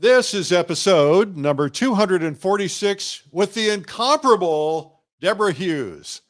This is episode number 246 with the incomparable Debra Huse.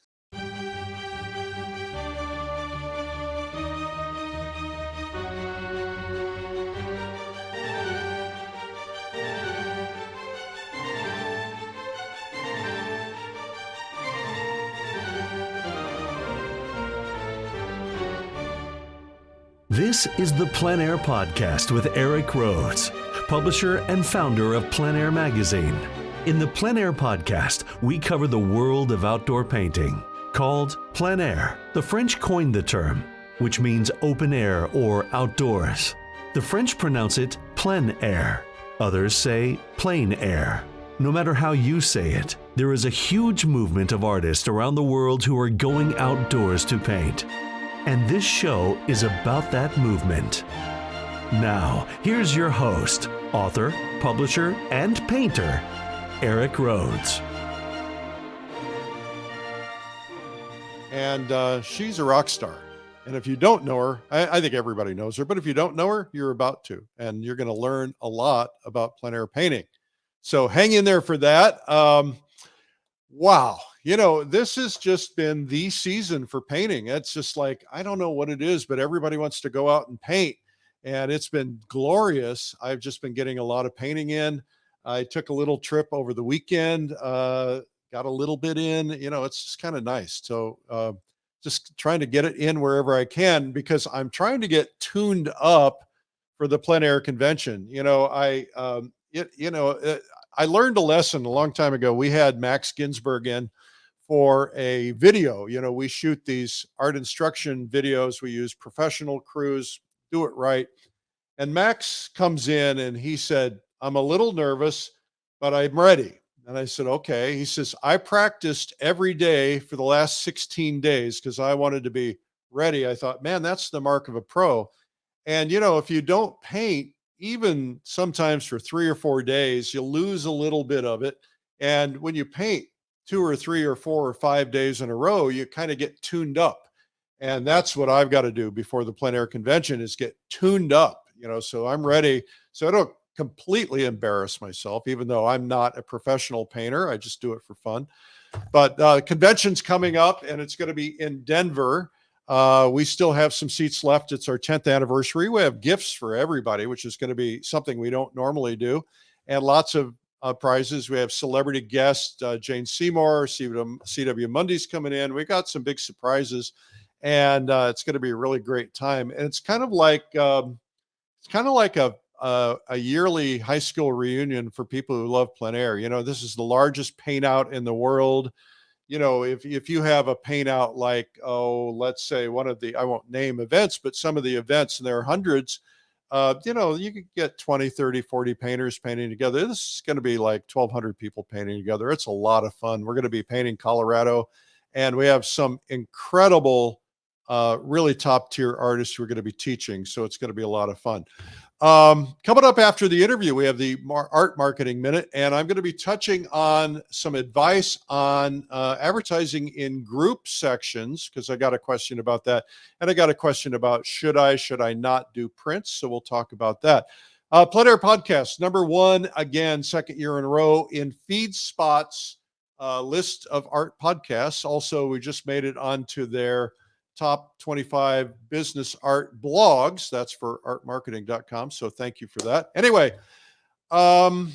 This is the PleinAir Podcast with Rhoads, publisher and founder of PleinAir magazine. In the PleinAir Podcast, we cover the world of outdoor painting. Called plein air, the French coined the term, which means open air or outdoors. The French pronounce it plein air. Others say plein air. No matter how you say it, there is a huge movement of artists around the world who are going outdoors to paint. And this show is about that movement. Now, here's your host, author, publisher, and painter, Rhoads. And she's a rock star. And if you don't know her, I think everybody knows her, but if you don't know her, you're about to. And you're going to learn a lot about plein air painting. So hang in there for that. Wow. You know, this has just been the season for painting. It's just like, I don't know what it is, but everybody wants to go out and paint. And it's been glorious. I've just been getting a lot of painting in. I took a little trip over the weekend, got a little bit in. You know, it's just kind of nice. So just trying to get it in wherever I can because I'm trying to get tuned up for the plein air convention. You know, I learned a lesson a long time ago. We had Max Ginsberg in for a video. You know, we shoot these art instruction videos. We use professional crews, do it right. And Max comes in and he said, I'm a little nervous, but I'm ready. And I said, okay. He says, I practiced every day for the last 16 days because I wanted to be ready. I thought, man, that's the mark of a pro. And, you know, if you don't paint, even sometimes for 3 or 4 days, you lose a little bit of it. And when you paint 2 or 3 or 4 or 5 days in a row, you kind of get tuned up. And that's what I've got to do before the plein air convention is get tuned up, you know, so I'm ready. So I don't completely embarrass myself, even though I'm not a professional painter. I just do it for fun. But convention's coming up and it's going to be in Denver. We still have some seats left. It's our 10th anniversary. We have gifts for everybody, which is going to be something we don't normally do. And lots of prizes. We have celebrity guest Jane Seymour, CW Mundy's coming in. We got some big surprises, and it's going to be a really great time. And it's kind of like a yearly high school reunion for people who love plein air. You know, this is the largest paint out in the world. You know, if you have a paint out like, let's say one of the, I won't name events, but some of the events, and there are hundreds, you know, you could get 20, 30, 40 painters painting together. This is going to be like 1,200 people painting together. It's a lot of fun. We're going to be painting Colorado, and we have some incredible, really top tier artists who are going to be teaching. So it's going to be a lot of fun. Coming up after the interview, we have the Art Marketing Minute, and I'm going to be touching on some advice on advertising in group sections, because I got a question about that. And I got a question about should I not do prints? So we'll talk about that. PleinAir Podcast, number 1, again, second year in a row in FeedSpot's list of art podcasts. Also, we just made it onto their top 25 business art blogs. That's for artmarketing.com. So thank you for that. Anyway, what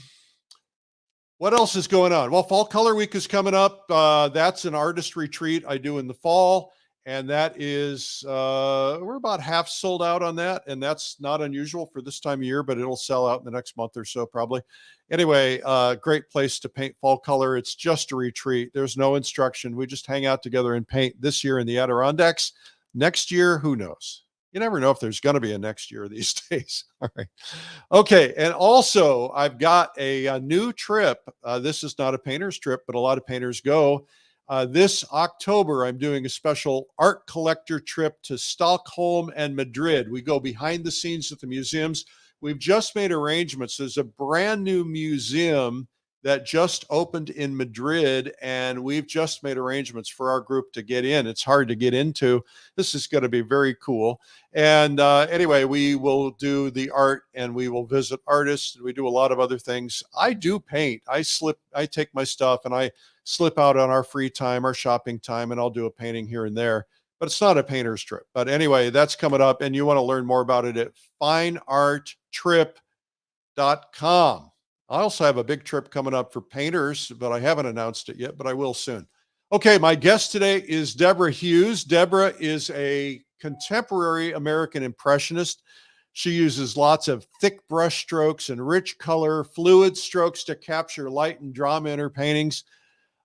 else is going on? Well, Fall Color Week is coming up. That's an artist retreat I do in the fall. And that is, we're about half sold out on that. And that's not unusual for this time of year, but it'll sell out in the next month or so probably. Anyway, great place to paint fall color. It's just a retreat. There's no instruction. We just hang out together and paint this year in the Adirondacks. Next year, who knows? You never know if there's going to be a next year these days. All right. Okay. And also, I've got a new trip. This is not a painter's trip, but a lot of painters go. This October, I'm doing a special art collector trip to Stockholm and Madrid. We go behind the scenes at the museums. We've just made arrangements. There's a brand new museum that just opened in Madrid, and we've just made arrangements for our group to get in. It's hard to get into. This is going to be very cool. And anyway, we will do the art, and we will visit artists. We do a lot of other things. I do paint. I take my stuff and I slip out on our free time, our shopping time, and I'll do a painting here and there. But it's not a painter's trip. But anyway, that's coming up, and you want to learn more about it at finearttrip.com. I also have a big trip coming up for painters, but I haven't announced it yet, but I will soon. Okay, my guest today is Debra Huse. Debra is a contemporary American Impressionist. She uses lots of thick brush strokes and rich color, fluid strokes to capture light and drama in her paintings.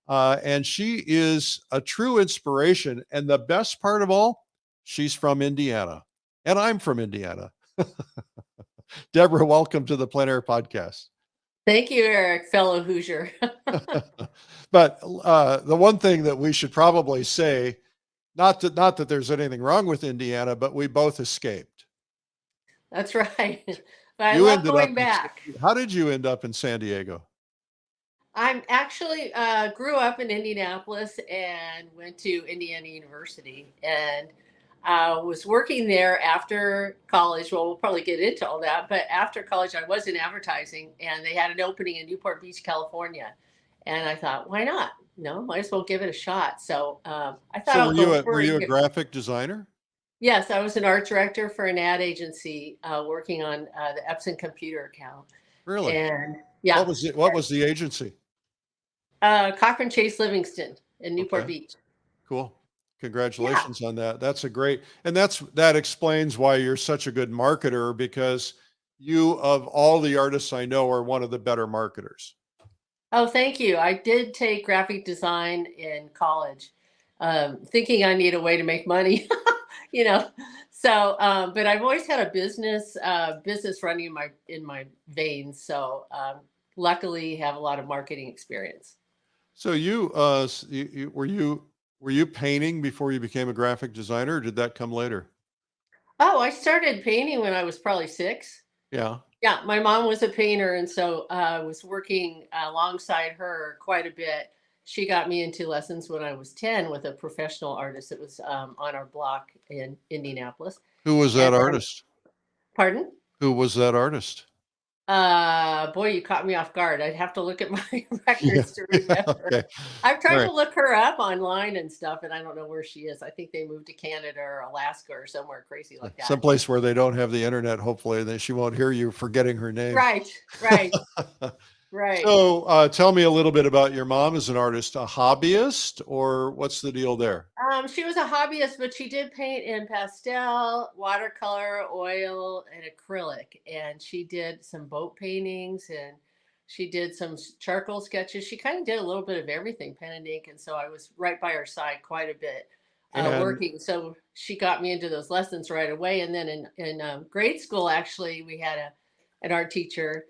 And she is a true inspiration. And the best part of all, she's from Indiana. And I'm from Indiana. Debra, welcome to the PleinAir Podcast. Thank you, Eric, fellow Hoosier. But the one thing that we should probably say, not that there's anything wrong with Indiana, but we both escaped. That's right. But I love going back. How did you end up in San Diego? I'm actually grew up in Indianapolis and went to Indiana University, and was working there after college. Well, we'll probably get into all that, but after college, I was in advertising, and they had an opening in Newport Beach, California. And I thought, why not? No, might as well give it a shot. So I thought, were you a graphic designer? Yes, I was an art director for an ad agency working on the Epson computer account. Really? And yeah. What was the agency? Cochran Chase Livingston in Newport Beach. Cool. Congratulations on that. That's a great, and that explains why you're such a good marketer, because you, of all the artists I know, are one of the better marketers. Oh, thank you. I did take graphic design in college, thinking I need a way to make money, you know. So, but I've always had a business running in my veins. So, luckily, have a lot of marketing experience. So were you painting before you became a graphic designer, or did that come later? Oh, I started painting when I was probably 6. Yeah. Yeah, my mom was a painter, and so I was working alongside her quite a bit. She got me into lessons when I was 10 with a professional artist that was on our block in Indianapolis. Who was that artist? Pardon? Who was that artist? Boy, you caught me off guard. I'd have to look at my records to remember. Okay. I've tried to look her up online and stuff, and I don't know where she is. I think they moved to Canada or Alaska or somewhere crazy like that. Someplace where they don't have the internet, hopefully, then she won't hear you forgetting her name. Right. Right. So tell me a little bit about your mom as an artist, a hobbyist, or what's the deal there? She was a hobbyist, but she did paint in pastel, watercolor, oil, and acrylic. And she did some boat paintings, and she did some charcoal sketches. She kind of did a little bit of everything, pen and ink. And so I was right by her side quite a bit working. So she got me into those lessons right away. And then in grade school, actually, we had an art teacher.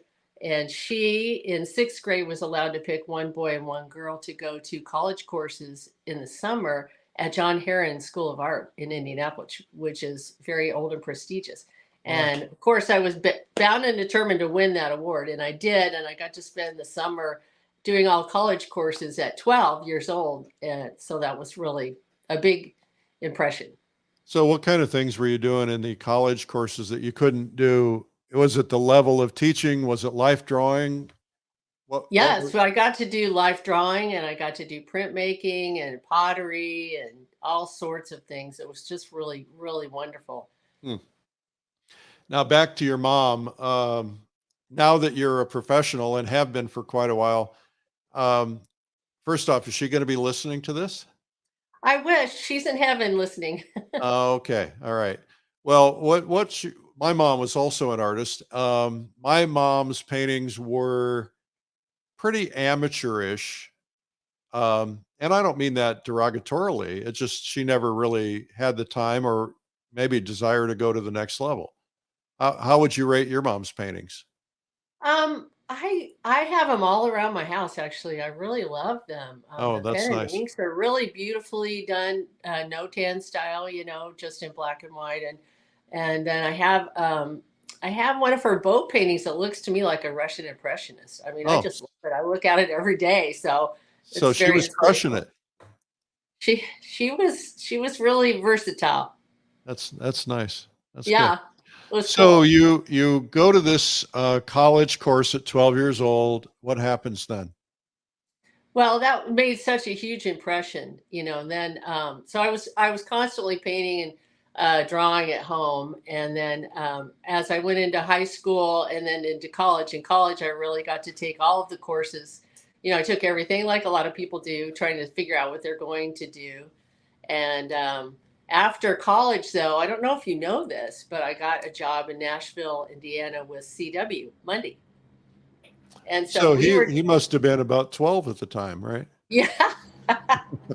And she, in 6th grade, was allowed to pick one boy and one girl to go to college courses in the summer at John Herron School of Art in Indianapolis, which is very old and prestigious. And of course, I was bound and determined to win that award. And I did. And I got to spend the summer doing all college courses at 12 years old. And so that was really a big impression. So what kind of things were you doing in the college courses that you couldn't do? Was it the level of teaching? Was it life drawing? So I got to do life drawing, and I got to do printmaking and pottery and all sorts of things. It was just really, really wonderful. Now back to your mom. Now that you're a professional and have been for quite a while, first off, is she going to be listening to this? I wish. She's in heaven listening. Okay. All right. Well, my mom was also an artist. My mom's paintings were pretty amateurish. And I don't mean that derogatorily. It's just she never really had the time or maybe desire to go to the next level. How would you rate your mom's paintings? I have them all around my house, actually. I really love them. The That's pen and nice. inks are really beautifully done, no tan style, just in black and white. And then I have I have one of her boat paintings that looks to me like a Russian impressionist. I mean, I Oh, just love it. I look at it every day, so so it's she very was crushing inspirational. it. She was really versatile. That's nice. That's good. Yeah, it was So cool. you go to this college course at 12 years old. What happens then? Well, that made such a huge impression, And then, so I was constantly painting and drawing at home, and then as I went into high school and then into college. In college, I really got to take all of the courses. I took everything like a lot of people do, trying to figure out what they're going to do. And after college, though, I don't know if you know this, but I got a job in Nashville, Indiana, with CW Monday, and so So we were. he must have been about 12 at the time, right? Yeah,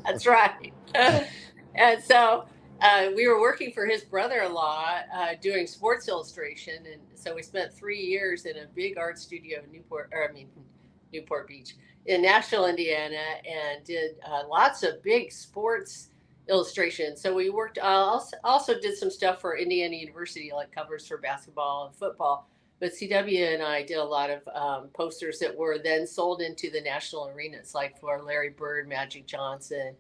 that's right. And so we were working for his brother-in-law doing sports illustration, and so we spent 3 years in a big art studio in Newport Beach, in Nashville, Indiana, and did lots of big sports illustration. So we worked. Also did some stuff for Indiana University, like covers for basketball and football. But CW and I did a lot of posters that were then sold into the national arenas, like for Larry Bird, Magic Johnson,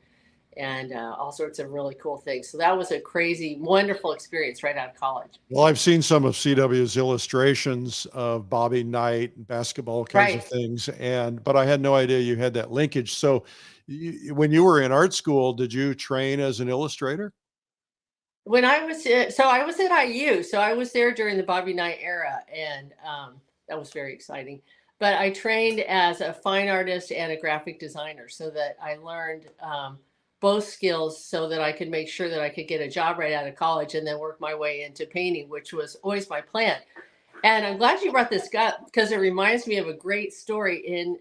and all sorts of really cool things. So that was a crazy, wonderful experience right out of college. Well, I've seen some of CW's illustrations of Bobby Knight and basketball kinds of Right. things, but I had no idea you had that linkage. So, when you were in art school, did you train as an illustrator? When I was at IU, so I was there during the Bobby Knight era, and that was very exciting. But I trained as a fine artist and a graphic designer, so that I learned both skills, so that I could make sure that I could get a job right out of college and then work my way into painting, which was always my plan. And I'm glad you brought this up, because it reminds me of a great story in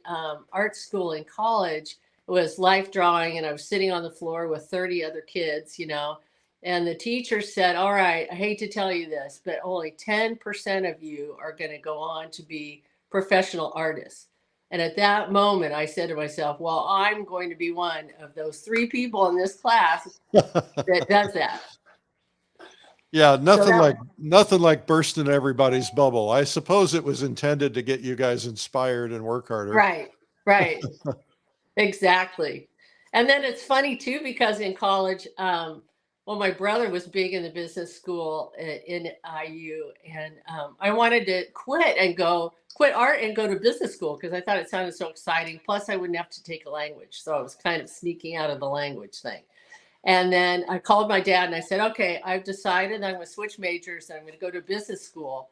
art school in college. It was life drawing, and I was sitting on the floor with 30 other kids, and the teacher said, "All right, I hate to tell you this, but only 10% of you are going to go on to be professional artists." And at that moment, I said to myself, well, I'm going to be one of those 3 people in this class that does that. Yeah, So that, nothing like bursting everybody's bubble. I suppose it was intended to get you guys inspired and work harder. right, right. Exactly. And then it's funny too, because in college, well, my brother was big in the business school in IU, and I wanted to quit art and go to business school, because I thought it sounded so exciting. Plus, I wouldn't have to take a language, so I was kind of sneaking out of the language thing. And then I called my dad and I said, "Okay, I've decided I'm going to switch majors and I'm going to go to business school,"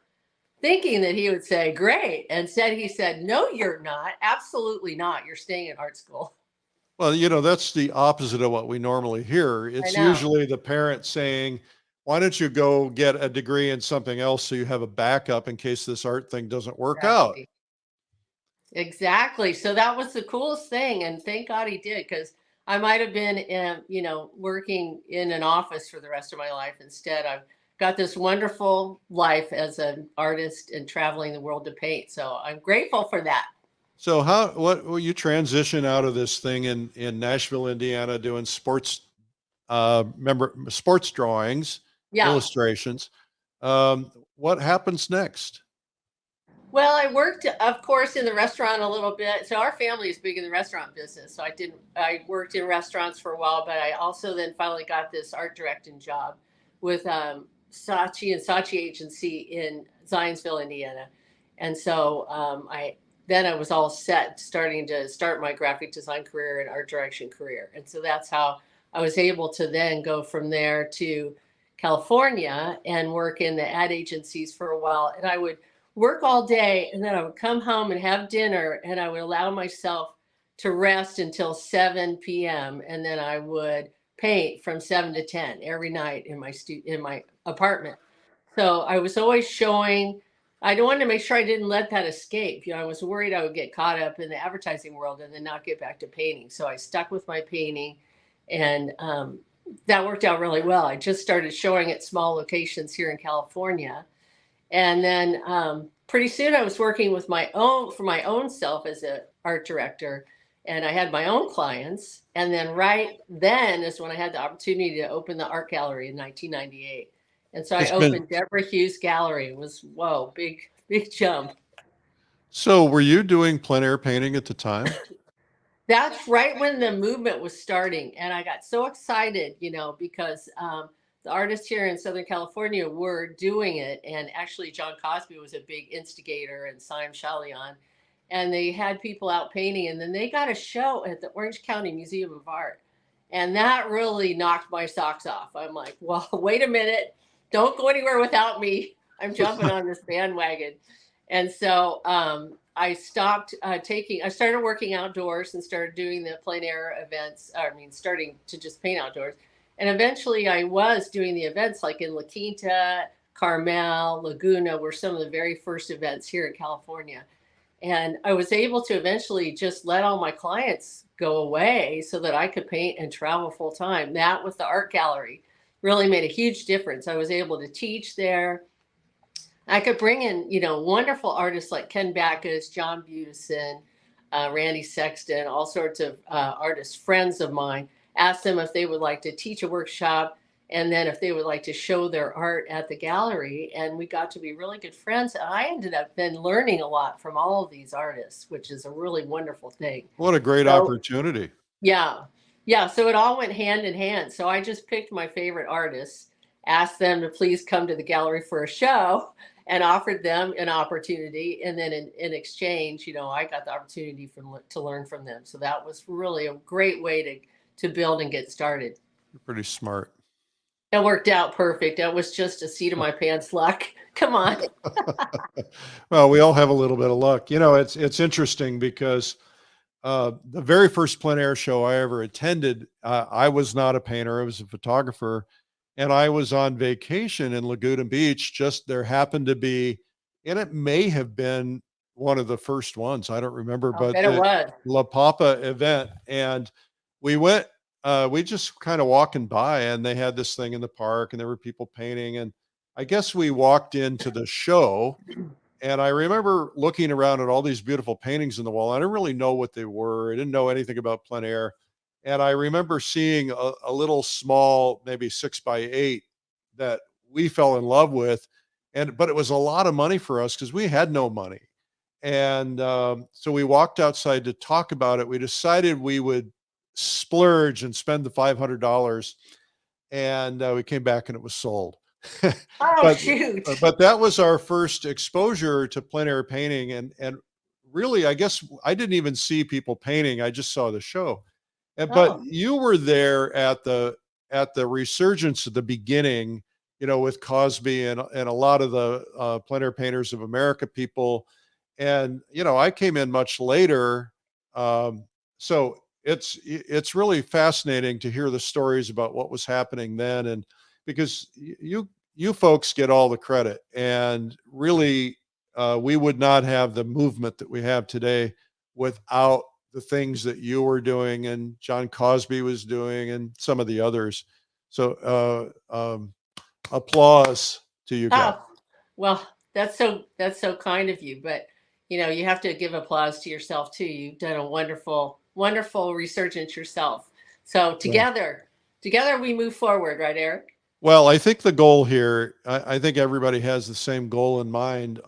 thinking that he would say, "Great." And he said, "No, you're not. Absolutely not. You're staying in art school." Well, that's the opposite of what we normally hear. I It's know. usually the parent saying, "Why don't you go get a degree in something else so you have a backup in case this art thing doesn't work out?" Exactly. Exactly. So that was the coolest thing. And thank God he did, because I might have been, working in an office for the rest of my life. Instead, I've got this wonderful life as an artist and traveling the world to paint. So I'm grateful for that. So what will you transition out of this thing in Nashville, Indiana, doing sports drawings, Yeah. illustrations? What happens next? Well, I worked, of course, in the restaurant a little bit. So our family is big in the restaurant business. So I worked in restaurants for a while, but I also then finally got this art directing job with Saatchi and Saatchi Agency in Zionsville, Indiana. And so I was all set, starting to start my graphic design career and art direction career. And so that's how I was able to then go from there to California and work in the ad agencies for a while. And I would work all day, and then I would come home and have dinner, and I would allow myself to rest until 7 p.m. and then I would paint from 7 to 10 every night in my apartment. So I was always showing. I wanted to make sure I didn't let that escape. I was worried I would get caught up in the advertising world and then not get back to painting. So I stuck with my painting, and that worked out really well. I just started showing at small locations here in California, and then pretty soon I was working with for my own self as an art director, and I had my own clients. And then right then is when I had the opportunity to open the art gallery in 1998. And so I It's been opened Debra Huse Gallery. It was, whoa, big jump. So were you doing plein air painting at the time? That's right when the movement was starting. And I got so excited, because the artists here in Southern California were doing it. And actually, John Cosby was a big instigator, and Saim Chalian. And they had people out painting. And then they got a show at the Orange County Museum of Art. And that really knocked my socks off. I'm like, well, wait a minute. Don't go anywhere without me. I'm jumping on this bandwagon. And so I stopped I started working outdoors and started doing the plein air events. Starting to just paint outdoors. And eventually I was doing the events like in La Quinta, Carmel, Laguna were some of the very first events here in California. And I was able to eventually just let all my clients go away so that I could paint and travel full time. That with the art gallery really made a huge difference. I was able to teach there. I could bring in, wonderful artists like Ken Backus, John Budison, Randy Sexton, all sorts of artists, friends of mine, ask them if they would like to teach a workshop and then if they would like to show their art at the gallery. And we got to be really good friends. And I ended up then learning a lot from all of these artists, which is a really wonderful thing. What a great opportunity. Yeah. Yeah. So it all went hand in hand. So I just picked my favorite artists, asked them to please come to the gallery for a show, and offered them an opportunity. And then in exchange, I got the opportunity to learn from them. So that was really a great way to build and get started. You're pretty smart. It worked out perfect. It was just a seat of my pants luck. Come on. Well, we all have a little bit of luck. It's interesting because the very first plein air show I ever attended, I was not a painter. I was a photographer. And I was on vacation in Laguna Beach. Just there happened to be, and it may have been one of the first ones. I don't remember, but it was La Papa event. And we went, we just kind of walking by, and they had this thing in the park, and there were people painting. And I guess we walked into the show, and I remember looking around at all these beautiful paintings in the wall. I didn't really know what they were. I didn't know anything about plein air. And I remember seeing a little small, maybe 6x8 that we fell in love with. But it was a lot of money for us because we had no money. And so we walked outside to talk about it. We decided we would splurge and spend the $500. And we came back and it was sold. Shoot. But that was our first exposure to plein air painting. And really, I guess I didn't even see people painting. I just saw the show. But you were there at the resurgence at the beginning, with Cosby and a lot of the plein air painters of America people. And, I came in much later. So it's really fascinating to hear the stories about what was happening then. And because you folks get all the credit, and really we would not have the movement that we have today without the things that you were doing and John Cosby was doing and some of the others. So applause to you guys. Well, that's so kind of you, but you have to give applause to yourself too. You've done a wonderful resurgence yourself. So together we move forward, right, Eric? Well, I think the goal here, I think everybody has the same goal in mind.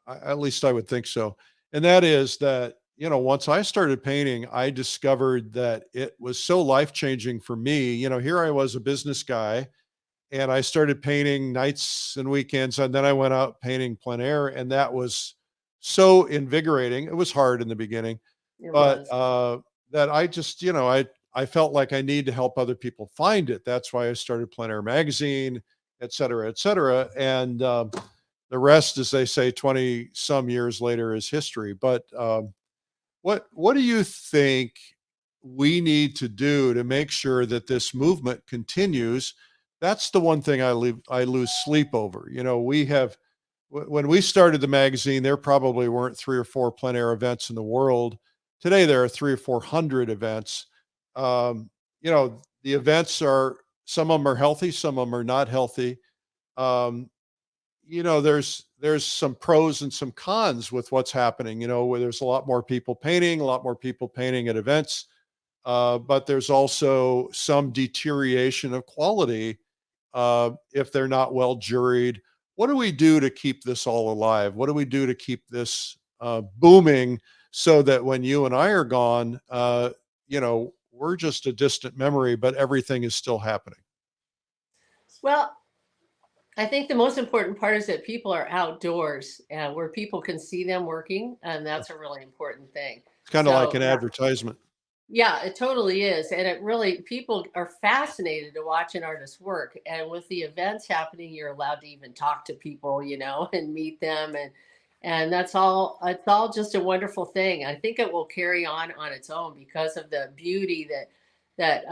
At least I would think so. And that is that, once I started painting, I discovered that it was so life-changing for me. Here I was, a business guy, and I started painting nights and weekends, and then I went out painting plein air, and that was so invigorating. It was hard in the beginning, but that I just, I felt like I need to help other people find it. That's why I started PleinAir Magazine, et cetera, et cetera. And the rest, as they say, 20 some years later is history. But what do you think we need to do to make sure that this movement continues? That's the one thing I lose sleep over. When we started the magazine, there probably weren't 3 or 4 plein air events in the world. Today, there are 300 or 400 events. The events are, some of them are healthy, some of them are not healthy. There's some pros and some cons with what's happening, where there's a lot more people painting at events. But there's also some deterioration of quality if they're not well juried. What do we do to keep this all alive? What do we do to keep this booming so that when you and I are gone, we're just a distant memory, but everything is still happening? Well, I think the most important part is that people are outdoors where people can see them working, and that's a really important thing. It's kind of like So an advertisement. yeah, it totally is. And it really, people are fascinated to watch an artist's work. And with the events happening, you're allowed to even talk to people, and meet them. And that's all, it's all just a wonderful thing. I think it will carry on its own because of the beauty that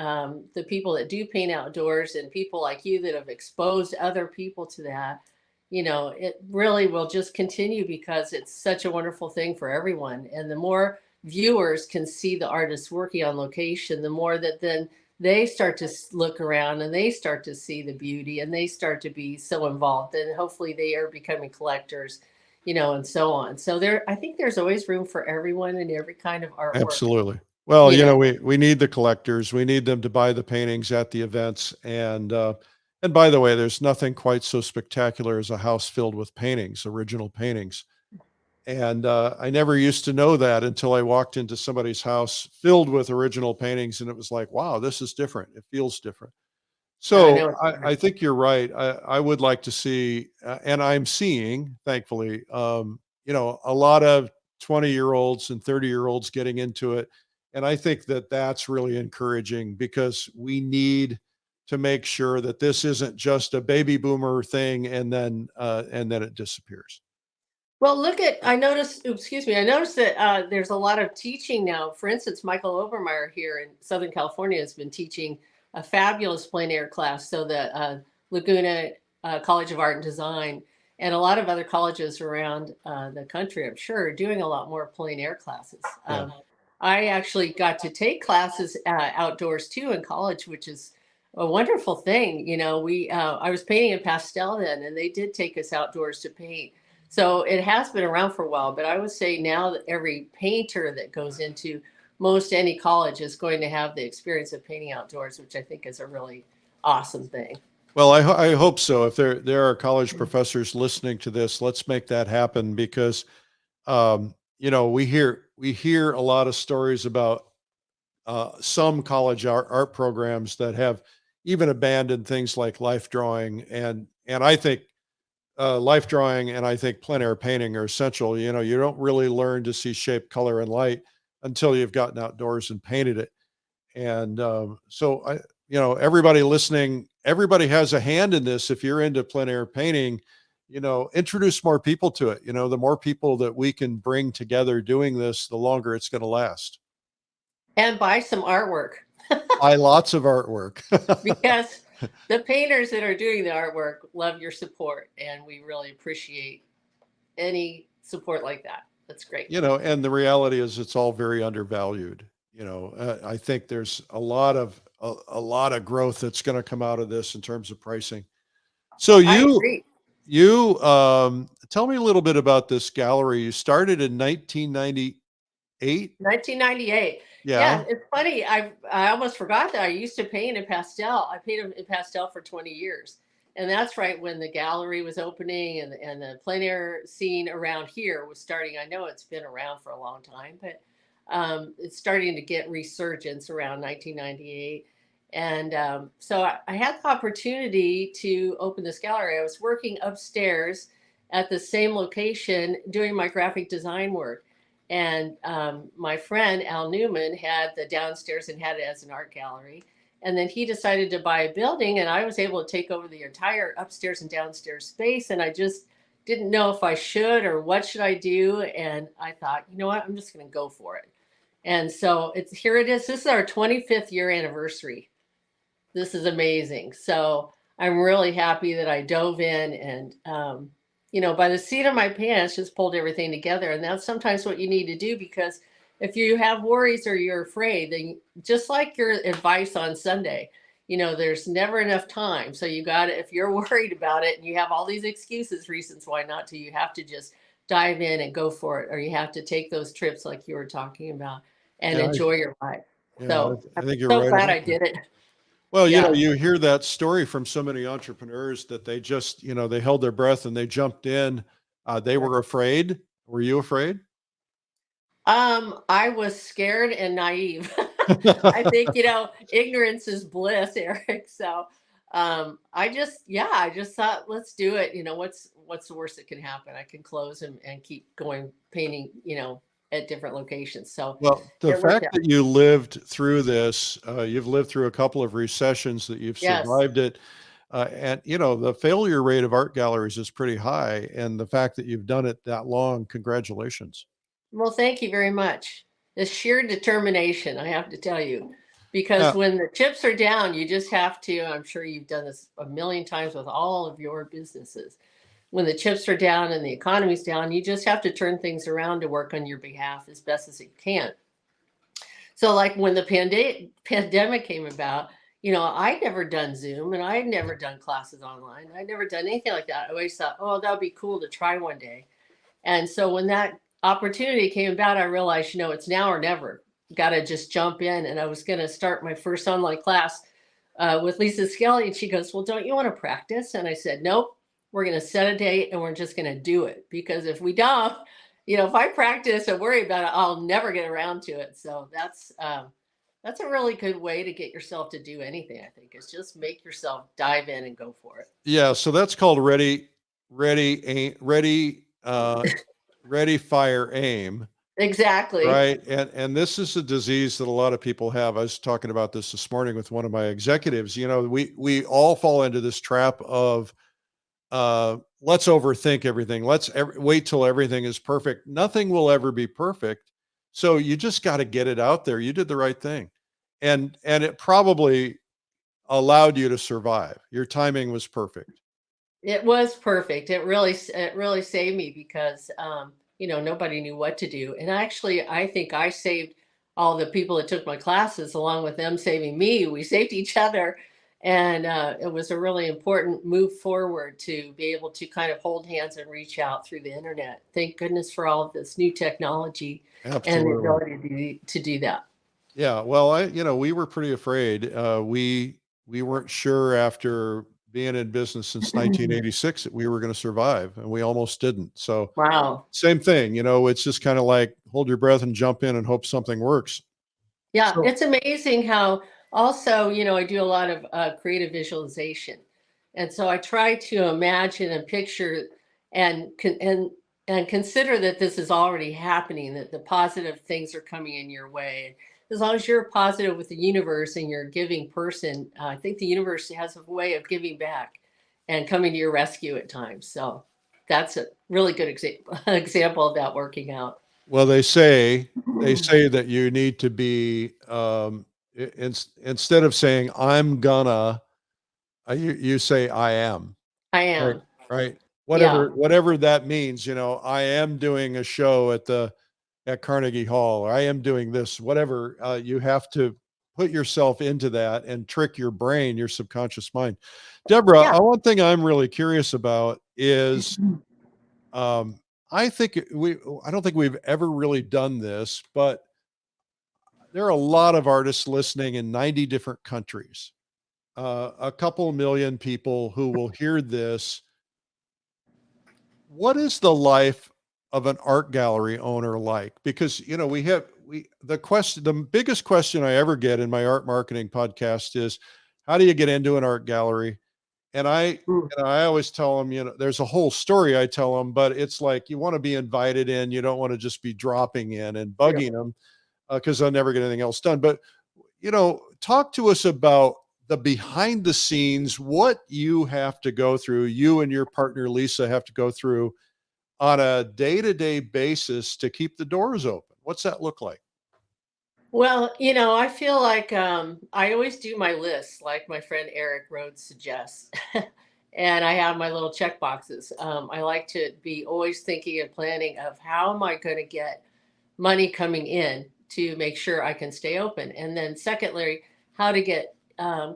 the people that do paint outdoors and people like you that have exposed other people to that, it really will just continue because it's such a wonderful thing for everyone. And the more viewers can see the artists working on location, the more that then they start to look around and they start to see the beauty and they start to be so involved, and hopefully they are becoming collectors, and so on. So I think there's always room for everyone and every kind of artwork. Absolutely. Well, you know we need the collectors. We need them to buy the paintings at the events. And by the way, there's nothing quite so spectacular as a house filled with paintings, original paintings. And I never used to know that until I walked into somebody's house filled with original paintings, and it was like, wow, this is different. It feels different. I So know it's I think you're right. I would like to see, and I'm seeing, thankfully, a lot of 20-year-olds and 30-year-olds getting into it. And I think that that's really encouraging because we need to make sure that this isn't just a baby boomer thing and then it disappears. Well, I noticed, excuse me, I noticed that there's a lot of teaching now. For instance, Michael Obermeyer here in Southern California has been teaching a fabulous plein air class. So the Laguna College of Art and Design and a lot of other colleges around the country, I'm sure, are doing a lot more plein air classes. Yeah. I actually got to take classes outdoors too in college, which is a wonderful thing. I was painting in pastel then, and they did take us outdoors to paint. So it has been around for a while, but I would say now that every painter that goes into most any college is going to have the experience of painting outdoors, which I think is a really awesome thing. Well, I hope so. If there are college professors listening to this, let's make that happen because, we hear a lot of stories about some college art programs that have even abandoned things like life drawing, and I think life drawing and I think plein air painting are essential. You don't really learn to see shape, color, and light until you've gotten outdoors and painted it. And so everybody listening, everybody has a hand in this. If you're into plein air painting, introduce more people to it. The more people that we can bring together doing this, the longer it's going to last. And buy some artwork. Buy lots of artwork. Because the painters that are doing the artwork love your support, and we really appreciate any support like that. That's great. And the reality is it's all very undervalued. I think there's a lot of growth that's going to come out of this in terms of pricing. So I agree. you tell me a little bit about this gallery. You started in 1998. 1998. Yeah. It's funny. I almost forgot that I used to paint in pastel. I painted in pastel for 20 years. And that's right when the gallery was opening and the plein air scene around here was starting. I know it's been around for a long time, but it's starting to get resurgence around 1998. And so I had the opportunity to open this gallery. I was working upstairs at the same location doing my graphic design work. And my friend Al Newman had the downstairs and had it as an art gallery. And then he decided to buy a building, and I was able to take over the entire upstairs and downstairs space. And I just didn't know if I should or what should I do. And I thought, you know what, I'm just going to go for it. And so here it is. This is our 25th year anniversary. This is amazing. So I'm really happy that I dove in and, by the seat of my pants, just pulled everything together. And that's sometimes what you need to do, because if you have worries or you're afraid, then just like your advice on Sunday, there's never enough time. So you got to, if you're worried about it and you have all these excuses, reasons why not to, you have to just dive in and go for it. Or you have to take those trips like you were talking about and enjoy your life. Yeah, So I think I'm you're so right glad about I did it. Well, Yeah. you hear that story from so many entrepreneurs that they just, they held their breath and they jumped in. They were afraid. Were you afraid? I was scared and naive. I think, ignorance is bliss, Eric. So, I just thought, let's do it. What's the worst that can happen? I can close and keep going painting, at different locations. So Well, the it worked fact out. that you lived through this, you've lived through a couple of recessions, that you've Yes. survived it, and the failure rate of art galleries is pretty high. And the fact that you've done it that long, congratulations. Well, thank you very much. The sheer determination, I have to tell you, because Yeah, when the chips are down, you just have to, I'm sure you've done this a million times with all of your businesses. When the chips are down and the economy's down, you just have to turn things around to work on your behalf as best as you can. So, like when the pandemic came about, I'd never done Zoom and I'd never done classes online. I'd never done anything like that. I always thought, oh, that would be cool to try one day. And so when that opportunity came about, I realized, it's now or never. Got to just jump in. And I was going to start my first online class with Lisa Skelly. And she goes, well, don't you want to practice? And I said, nope, we're going to set a date and we're just going to do it. Because if we don't, if I practice and worry about it, I'll never get around to it. So that's a really good way to get yourself to do anything, I think, is just make yourself dive in and go for it. yeah. So that's called ready, fire, aim. Exactly. Right. And this is a disease that a lot of people have. I was talking about this morning with one of my executives. We all fall into this trap of let's overthink everything. Let's wait till everything is perfect. Nothing will ever be perfect. So you just got to get it out there. You did the right thing. And it probably allowed you to survive. Your timing was perfect. It was perfect. It really saved me because nobody knew what to do. And actually, I think I saved all the people that took my classes, along with them saving me. We saved each other, and it was a really important move forward to be able to kind of hold hands and reach out through the internet. Thank goodness for all of this new technology and the Absolutely. ability to do that. Yeah, well, we were pretty afraid. We weren't sure after being in business since 1986 that we were going to survive, and we almost didn't. So, Wow. same thing, it's just kind of like hold your breath and jump in and hope something works. Yeah, So, it's amazing how also, I do a lot of creative visualization. And so I try to imagine and picture and and consider that this is already happening, that the positive things are coming in your way. As long as you're positive with the universe and you're a giving person, I think the universe has a way of giving back and coming to your rescue at times. So that's a really good example of that working out. well, they say that you need to be instead of saying I'm gonna, you say I am. I Right, am. right. Yeah. Whatever that means, I am doing a show at Carnegie Hall, or I am doing this, whatever. You have to put yourself into that and trick your brain, your subconscious mind. Deborah, Yeah. one thing I'm really curious about is, um, I don't think we've ever really done this, but there are a lot of artists listening in 90 different countries. A couple million people who will hear this. What is the life of an art gallery owner like? Because the biggest question I ever get in my art marketing podcast is, how do you get into an art gallery? And Mm. I always tell them, there's a whole story I tell them, but it's like you want to be invited in. You don't want to just be dropping in and Yeah. bugging them because they'll never get anything else done. But talk to us about the behind the scenes, what you have to go through, you and your partner Lisa have to go through on a day-to-day basis to keep the doors open. What's that look like? Well, I feel like I always do my list, like my friend Eric Rhoads suggests. And I have my little check boxes. I like to be always thinking and planning of how am I going to get money coming in to make sure I can stay open. And then, secondly, how to get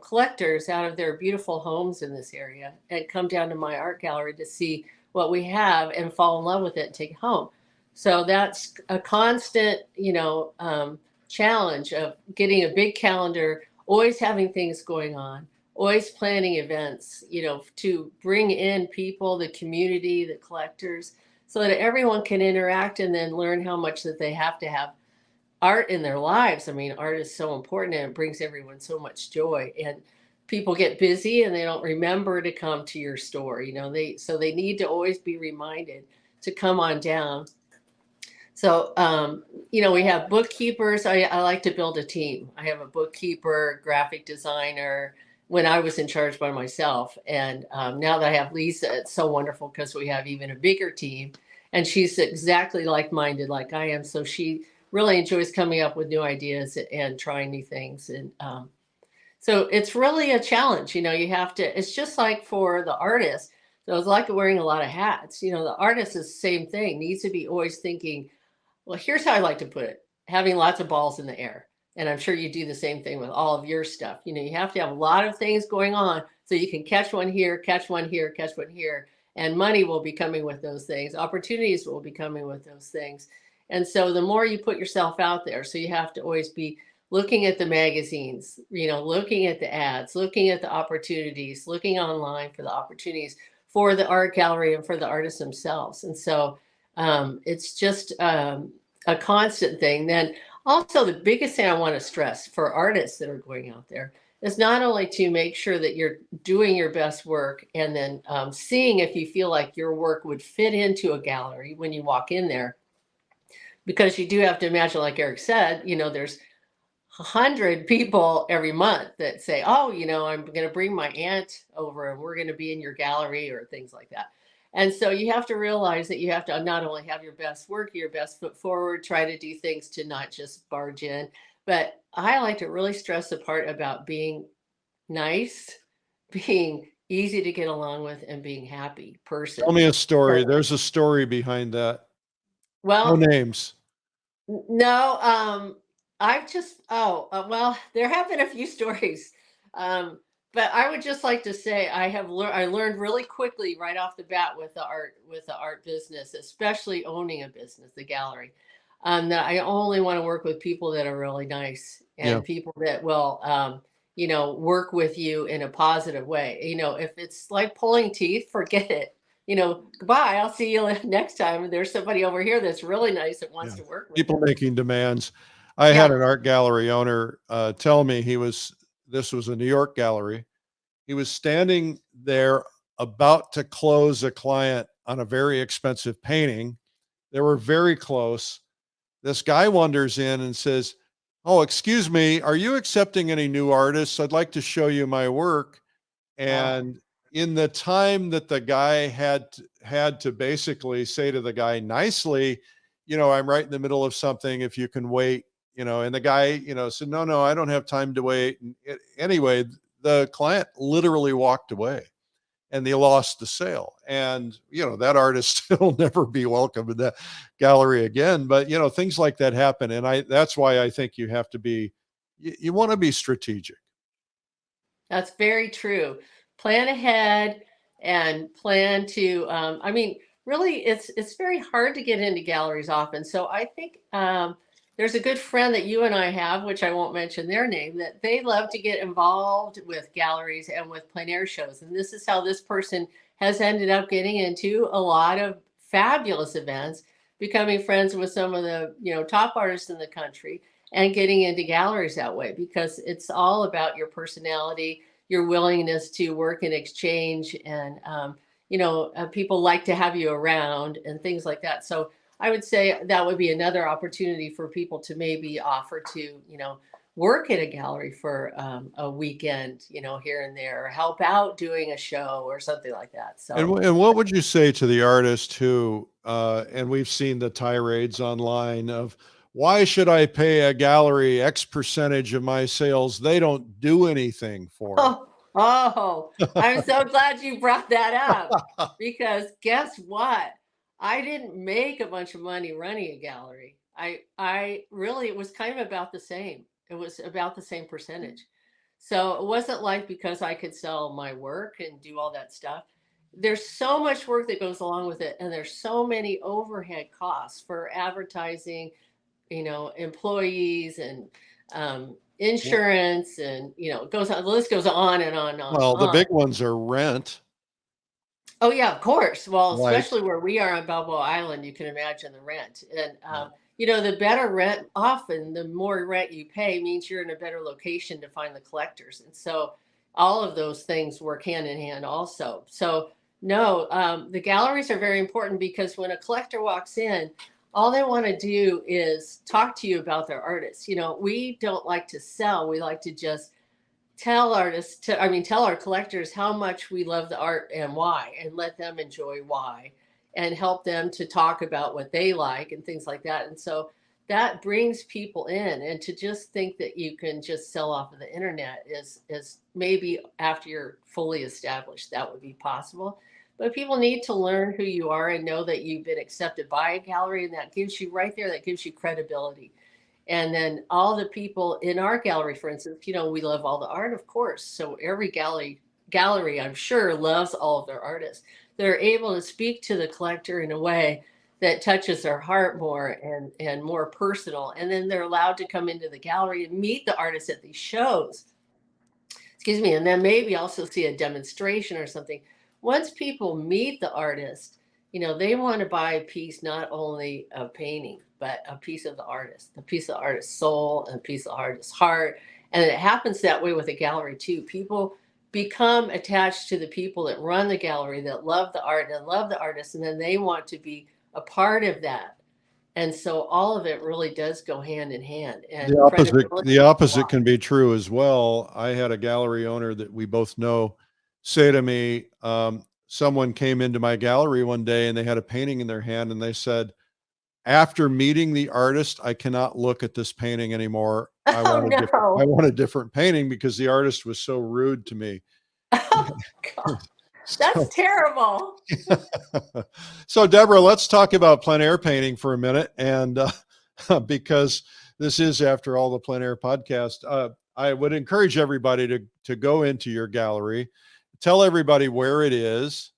collectors out of their beautiful homes in this area and come down to my art gallery to see what we have and fall in love with it and take it home. So that's a constant, challenge of getting a big calendar always having things going on, always planning events, to bring in people, the community, the collectors, so that everyone can interact and then learn how much that they have to have art in their lives. I mean, art is so important and it brings everyone so much joy. And people get busy and they don't remember to come to your store. They need to always be reminded to come on down. So, we have bookkeepers. I like to build a team. I have a bookkeeper, graphic designer, when I was in charge by myself. And now that I have Lisa, it's so wonderful because we have even a bigger team. And she's exactly like-minded like I am. So she really enjoys coming up with new ideas and trying new things. And so it's really a challenge. You have to, it's just like for the artist. So it's like wearing a lot of hats. The artist is the same thing, needs to be always thinking, well, here's how I like to put it, having lots of balls in the air. And I'm sure you do the same thing with all of your stuff. You have to have a lot of things going on so you can catch one here, catch one here, catch one here. And money will be coming with those things. Opportunities will be coming with those things. And so the more you put yourself out there, so you have to always be looking at the magazines, looking at the ads, looking at the opportunities, looking online for the opportunities for the art gallery and for the artists themselves. And so it's just a constant thing. Then also the biggest thing I want to stress for artists that are going out there is not only to make sure that you're doing your best work and then seeing if you feel like your work would fit into a gallery when you walk in there, because you do have to imagine, like Eric said, there's 100 people every month that say, oh, I'm going to bring my aunt over and we're going to be in your gallery or things like that. And so you have to realize that you have to not only have your best work, your best foot forward, try to do things to not just barge in, but I like to really stress the part about being nice, being easy to get along with, and being happy person. Tell me a story. So, There's a story behind that. No well, names. no, well, there have been a few stories. But I would just like to say I learned really quickly right off the bat with the art business, especially owning a business, the gallery, that I only want to work with people that are really nice Yeah. and people that will, work with you in a positive way. If it's like pulling teeth, forget it. Goodbye. I'll see you next time. There's somebody over here that's really nice that wants Yeah. to work with People you. making demands. I had Yeah. an art gallery owner tell me this was a New York gallery. He was standing there about to close a client on a very expensive painting. They were very close. This guy wanders in and says, "Oh, excuse me, are you accepting any new artists? I'd like to show you my work." And in the time that the guy had to basically say to the guy nicely, "I'm right in the middle of something. If you can wait," and the guy, said, "No, I don't have time to wait." And anyway, the client literally walked away and they lost the sale. And, that artist will never be welcome in that gallery again. But, things like that happen. And that's why I think you have to you want to be strategic. That's very true. Plan ahead and plan to, really it's very hard to get into galleries often. So I think there's a good friend that you and I have, which I won't mention their name, that they love to get involved with galleries and with plein air shows. And this is how this person has ended up getting into a lot of fabulous events, becoming friends with some of the, top artists in the country and getting into galleries that way, because it's all about your personality, your willingness to work and exchange. And, people like to have you around and things like that. So I would say that would be another opportunity for people to maybe offer to, work at a gallery for a weekend, here and there, or help out doing a show or something like that. So, And what would you say to the artist who, and we've seen the tirades online of, why should I pay a gallery X percentage of my sales? They don't do anything for it. I'm so glad you brought that up, because guess what? I didn't make a bunch of money running a gallery. I really, it was kind of about the same. It was about the same percentage. So it wasn't like because I could sell my work and do all that stuff. There's so much work that goes along with it, and there's so many overhead costs for advertising, employees and insurance, and it goes on. The list goes on and on and on and Well, the on. big ones are rent, Oh yeah, of course. Well, right? especially where we are on Balboa Island, you can imagine the rent. And Yeah. the better rent, often the more rent you pay means you're in a better location to find the collectors. And so all of those things work hand in hand also. So no, the galleries are very important because when a collector walks in, all they want to do is talk to you about their artists. We don't like to sell. We like to just tell our collectors how much we love the art and why, and let them enjoy why, and help them to talk about what they like and things like that. And so that brings people in. And to just think that you can just sell off of the internet is maybe after you're fully established that would be possible. But people need to learn who you are and know that you've been accepted by a gallery, and that gives you right there, that gives you credibility. And then all the people in our gallery, for instance, we love all the art, of course. So every gallery, I'm sure, loves all of their artists. They're able to speak to the collector in a way that touches their heart more and more personal. And then they're allowed to come into the gallery and meet the artists at these shows. Excuse me. And then maybe also see a demonstration or something. Once people meet the artist, they want to buy a piece, not only of painting, but a piece of the artist, a piece of the artist's soul, and a piece of the artist's heart. And it happens that way with a gallery too. People become attached to the people that run the gallery, that love the art and love the artist, and then they want to be a part of that. And so all of it really does go hand in hand. The And opposite, credibility. the opposite can be true as well. I had a gallery owner that we both know say to me, someone came into my gallery one day and they had a painting in their hand and they said, after meeting the artist, I cannot look at this painting anymore. Oh I no. want a different painting because the artist was so rude to me. Oh God. That's So, terrible. so Deborah, let's talk about plein air painting for a minute. And because this is, after all, the PleinAir podcast, I would encourage everybody to go into your gallery, tell everybody where it is.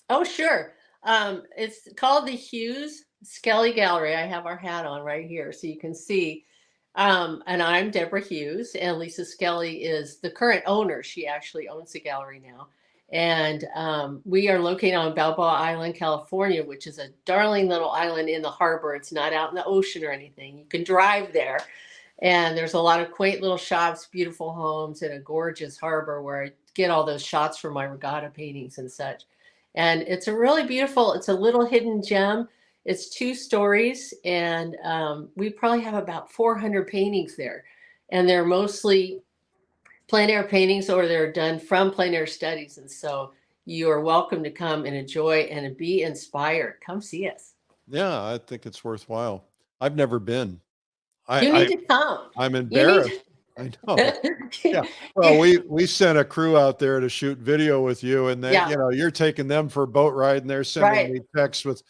Oh, sure. It's called the Huse Skelly Gallery. I have our hat on right here so you can see. And I'm Debra Huse, and Lisa Skelly is the current owner. She actually owns the gallery now. And we are located on Balboa Island, California, which is a darling little island in the harbor. It's not out in the ocean or anything. You can drive there. And there's a lot of quaint little shops, beautiful homes, and a gorgeous harbor where I get all those shots for my regatta paintings and such. And it's it's a little hidden gem. It's 2 stories, and we probably have about 400 paintings there. And they're mostly plein air paintings, or they're done from plein air studies. And so you are welcome to come and enjoy and be inspired. Come see us. Yeah, I think it's worthwhile. I've never been. You I, need to come. I'm You need embarrassed. I know. Yeah. to. Well, we sent a crew out there to shoot video with you, and then Yeah, you're taking them for a boat ride, and they're sending right. me texts with,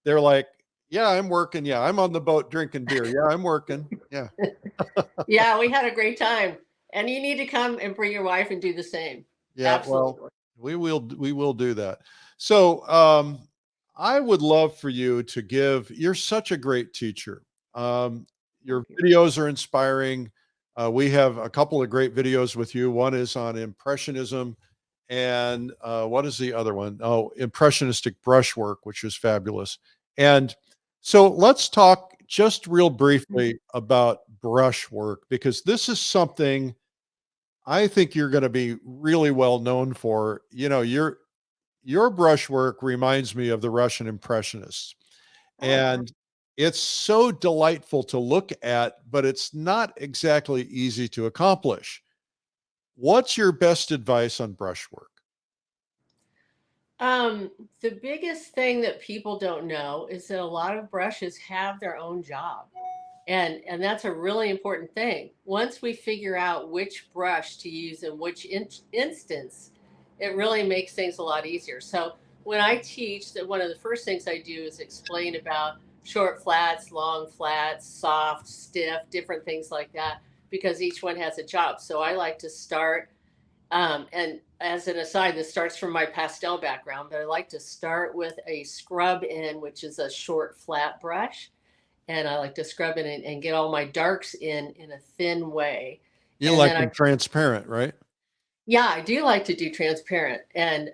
they're like, "Yeah, I'm working. Yeah, I'm on the boat drinking beer. Yeah, I'm working. Yeah, Yeah, we had a great time. And you need to come and bring your wife and do the same. yeah." Well, Absolutely. we will do that. So, I would love for you to give. You're such a great teacher. Your Thank you. videos are inspiring. We have a couple of great videos with you. One is on impressionism, and what is the other one? Oh, impressionistic brushwork, which is fabulous. And so let's talk just real briefly about brushwork, because this is something I think you're going to be really well known for. Your brushwork reminds me of the Russian Impressionists. Oh, wow. And it's so delightful to look at, but it's not exactly easy to accomplish. What's your best advice on brushwork? Um, the biggest thing that people don't know is that a lot of brushes have their own job. And that's a really important thing. Once we figure out which brush to use in which instance, it really makes things a lot easier. So when I teach, that one of the first things I do is explain about short flats, long flats, soft, stiff, different things like that, because each one has a job. So I like to start, and as an aside, this starts from my pastel background, but I like to start with a scrub in, which is a short flat brush. and I like to scrub it and get all my darks in a thin way. You And like then them transparent, right? yeah, I do like to do transparent, and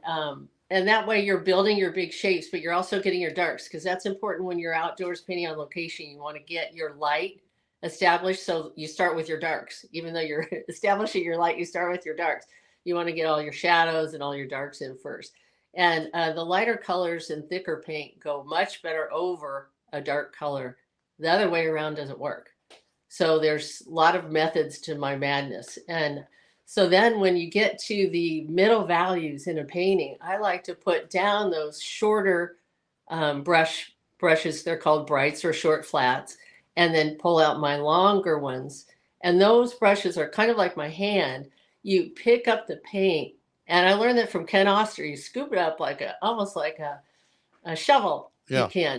that way you're building your big shapes, but you're also getting your darks, because that's important when you're outdoors painting on location. You want to get your light established, so you start with your darks. Even though you're establishing your light, you start with your darks. You want to get all your shadows and all your darks in first. And the lighter colors and thicker paint go much better over a dark color. The other way around doesn't work. So there's a lot of methods to my madness. And so then when you get to the middle values in a painting, I like to put down those shorter brushes. They're called brights or short flats, and then pull out my longer ones. And those brushes are kind of like my hand. You pick up the paint, and I learned that from Ken Oster. You scoop it up like almost like a shovel. Yeah.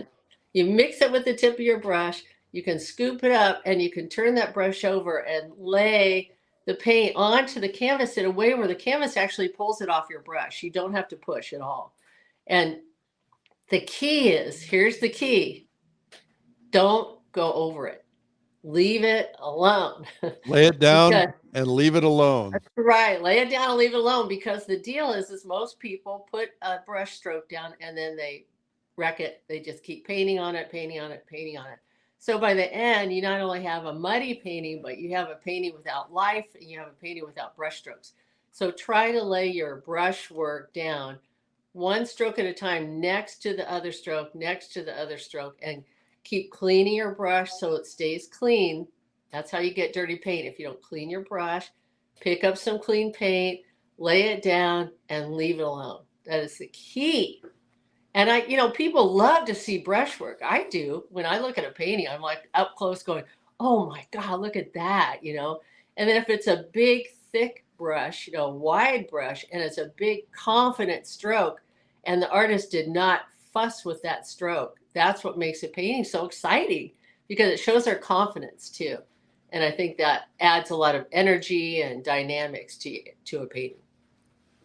You mix it with the tip of your brush. You can scoop it up, and you can turn that brush over and lay the paint onto the canvas in a way where the canvas actually pulls it off your brush. You don't have to push at all. And the key is, here's the key: don't go over it. Leave it alone. Lay it down Because, and leave it alone. right, lay it down and leave it alone, because the deal is most people put a brush stroke down and then they wreck it. They just keep painting on it, painting on it, painting on it. So by the end, you not only have a muddy painting, but you have a painting without life, and you have a painting without brush strokes. So try to lay your brush work down one stroke at a time, next to the other stroke, next to the other stroke, and keep cleaning your brush so it stays clean. That's how you get dirty paint. If you don't clean your brush, pick up some clean paint, lay it down, and leave it alone. That is the key. And people love to see brushwork. I do. When I look at a painting, I'm like up close going, oh my God, look at that. And then if it's a big, thick brush, wide brush, and it's a big, confident stroke, and the artist did not fuss with that stroke, that's what makes a painting so exciting, because it shows their confidence too. And I think that adds a lot of energy and dynamics to a painting.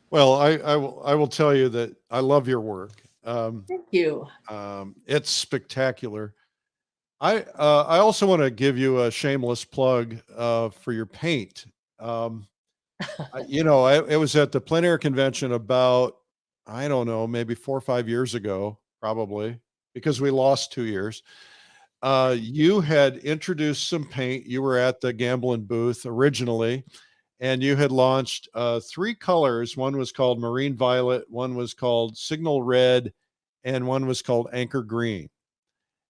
Well, I will tell you that I love your work. Thank you. It's spectacular. I also want to give you a shameless plug for your paint. It was at the PleinAir convention about, I don't know, maybe 4 or 5 years ago, probably, because we lost 2 years. You had introduced some paint. You were at the Gamblin booth originally, and you had launched 3 colors. One was called Marine Violet, one was called Signal Red, and one was called Anchor Green.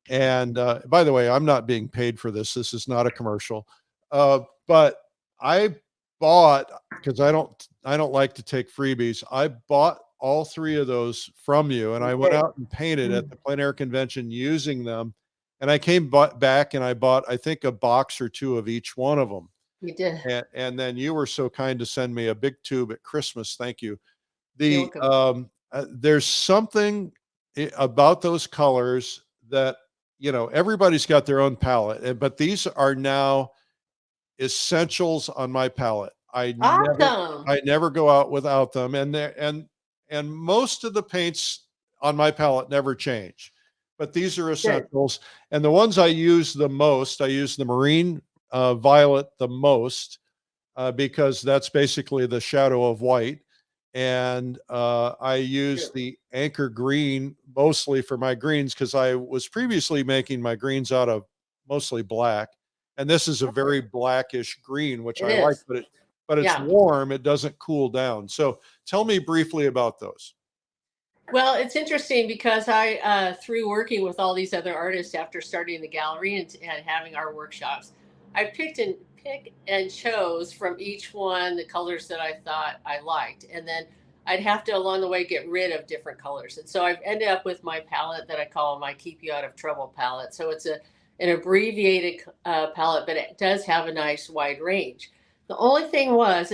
And by the way, I'm not being paid for this. This is not a commercial. But I bought, because I don't like to take freebies. I bought all 3 of those from you, and I went out and painted at the PleinAir convention using them. And I came back and I bought, I think, a box or 2 of each one of them. You did. And then you were so kind to send me a big tube at Christmas. Thank you. You're welcome. There's something about those colors that, everybody's got their own palette, but these are now essentials on my palette. Awesome. I never go out without them. And most of the paints on my palette never change, but these are essentials. Good. And the ones I use the most, I use the Marine Violet the most, because that's basically the shadow of white. And I use the Anchor Green mostly for my greens, because I was previously making my greens out of mostly black. And this is a very blackish green, which I like, but it's warm. It doesn't cool down. So tell me briefly about those. Well, it's interesting because through working with all these other artists after starting the gallery and having our workshops, I picked and chose from each one the colors that I thought I liked. And then I'd have to, along the way, get rid of different colors. And so I've ended up with my palette that I call my Keep You Out of Trouble palette. So it's an abbreviated palette, but it does have a nice wide range. The only thing was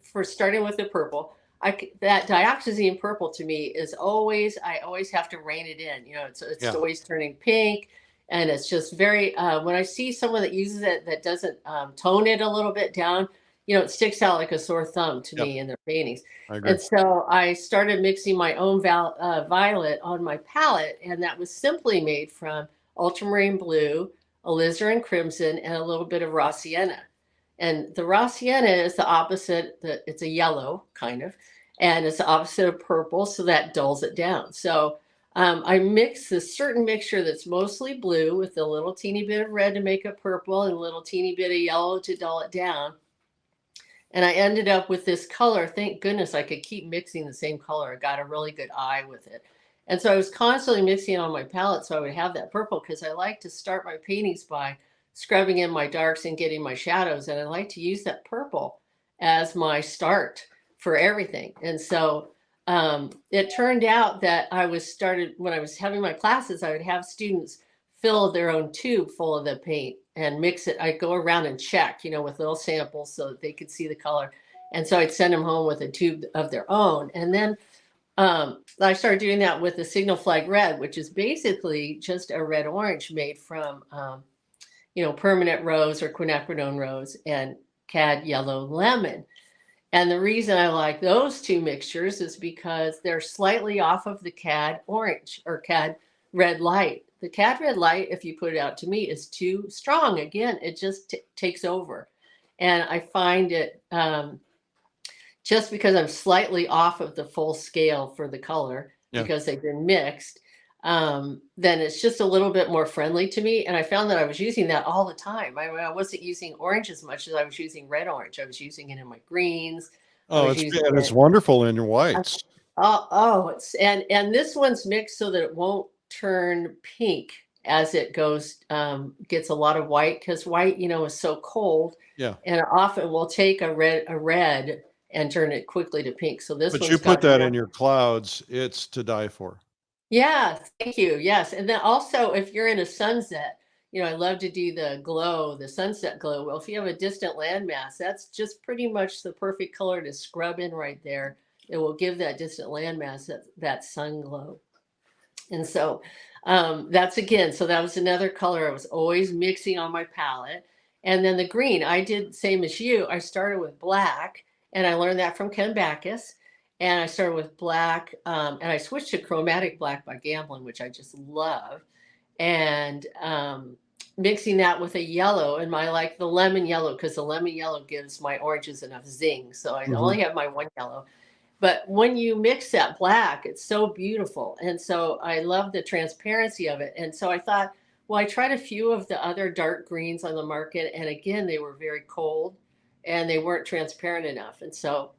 for starting with the purple, that dioxazine purple to me is I always have to rein it in. It's always turning pink. And it's just very, when I see someone that uses it that doesn't tone it a little bit down, it sticks out like a sore thumb to me in their paintings. I agree. And so I started mixing my own violet on my palette, and that was simply made from ultramarine blue, alizarin crimson, and a little bit of raw sienna. And the raw sienna is the opposite, it's a yellow kind of, and it's the opposite of purple, so that dulls it down. So I mix this certain mixture that's mostly blue with a little teeny bit of red to make it purple and a little teeny bit of yellow to dull it down. And I ended up with this color. Thank goodness I could keep mixing the same color. I got a really good eye with it. And so I was constantly mixing it on my palette so I would have that purple, because I like to start my paintings by scrubbing in my darks and getting my shadows. And I like to use that purple as my start for everything. And so it turned out that when I was having my classes, I would have students fill their own tube full of the paint and mix it. I'd go around and check, with little samples so that they could see the color. And so I'd send them home with a tube of their own. And then I started doing that with the Signal Flag Red, which is basically just a red orange made from, permanent rose or quinacridone rose and cad yellow lemon. And the reason I like those two mixtures is because they're slightly off of the cad orange or cad red light. The cad red light, if you put it out to me, is too strong. Again, it just takes over. And I find it just because I'm slightly off of the full scale for the color, because they've been mixed, then it's just a little bit more friendly to me. And I found that I was using that all the time. I wasn't using orange as much as I was using red orange. I was using it in my greens. Oh, it's wonderful in your whites. And this one's mixed so that it won't turn pink as it goes, gets a lot of white, because white, is so cold. Yeah. And often will take a red and turn it quickly to pink. So this But one's you put that in your clouds, it's to die for. Yeah, thank you. Yes. And then also, if you're in a sunset, I love to do the sunset glow. Well, if you have a distant landmass, that's just pretty much the perfect color to scrub in right there. It will give that distant landmass that sun glow. And so that was another color I was always mixing on my palette. And then the green, I did same as you. I started with black, and I learned that from Ken Backus. And I started with black, and I switched to chromatic black by Gamblin, which I just love. And mixing that with a yellow, and I like the lemon yellow, because the lemon yellow gives my oranges enough zing. So I only have my one yellow. But when you mix that black, it's so beautiful. And so I love the transparency of it. And so I thought, well, I tried a few of the other dark greens on the market. And again, they were very cold and they weren't transparent enough. And so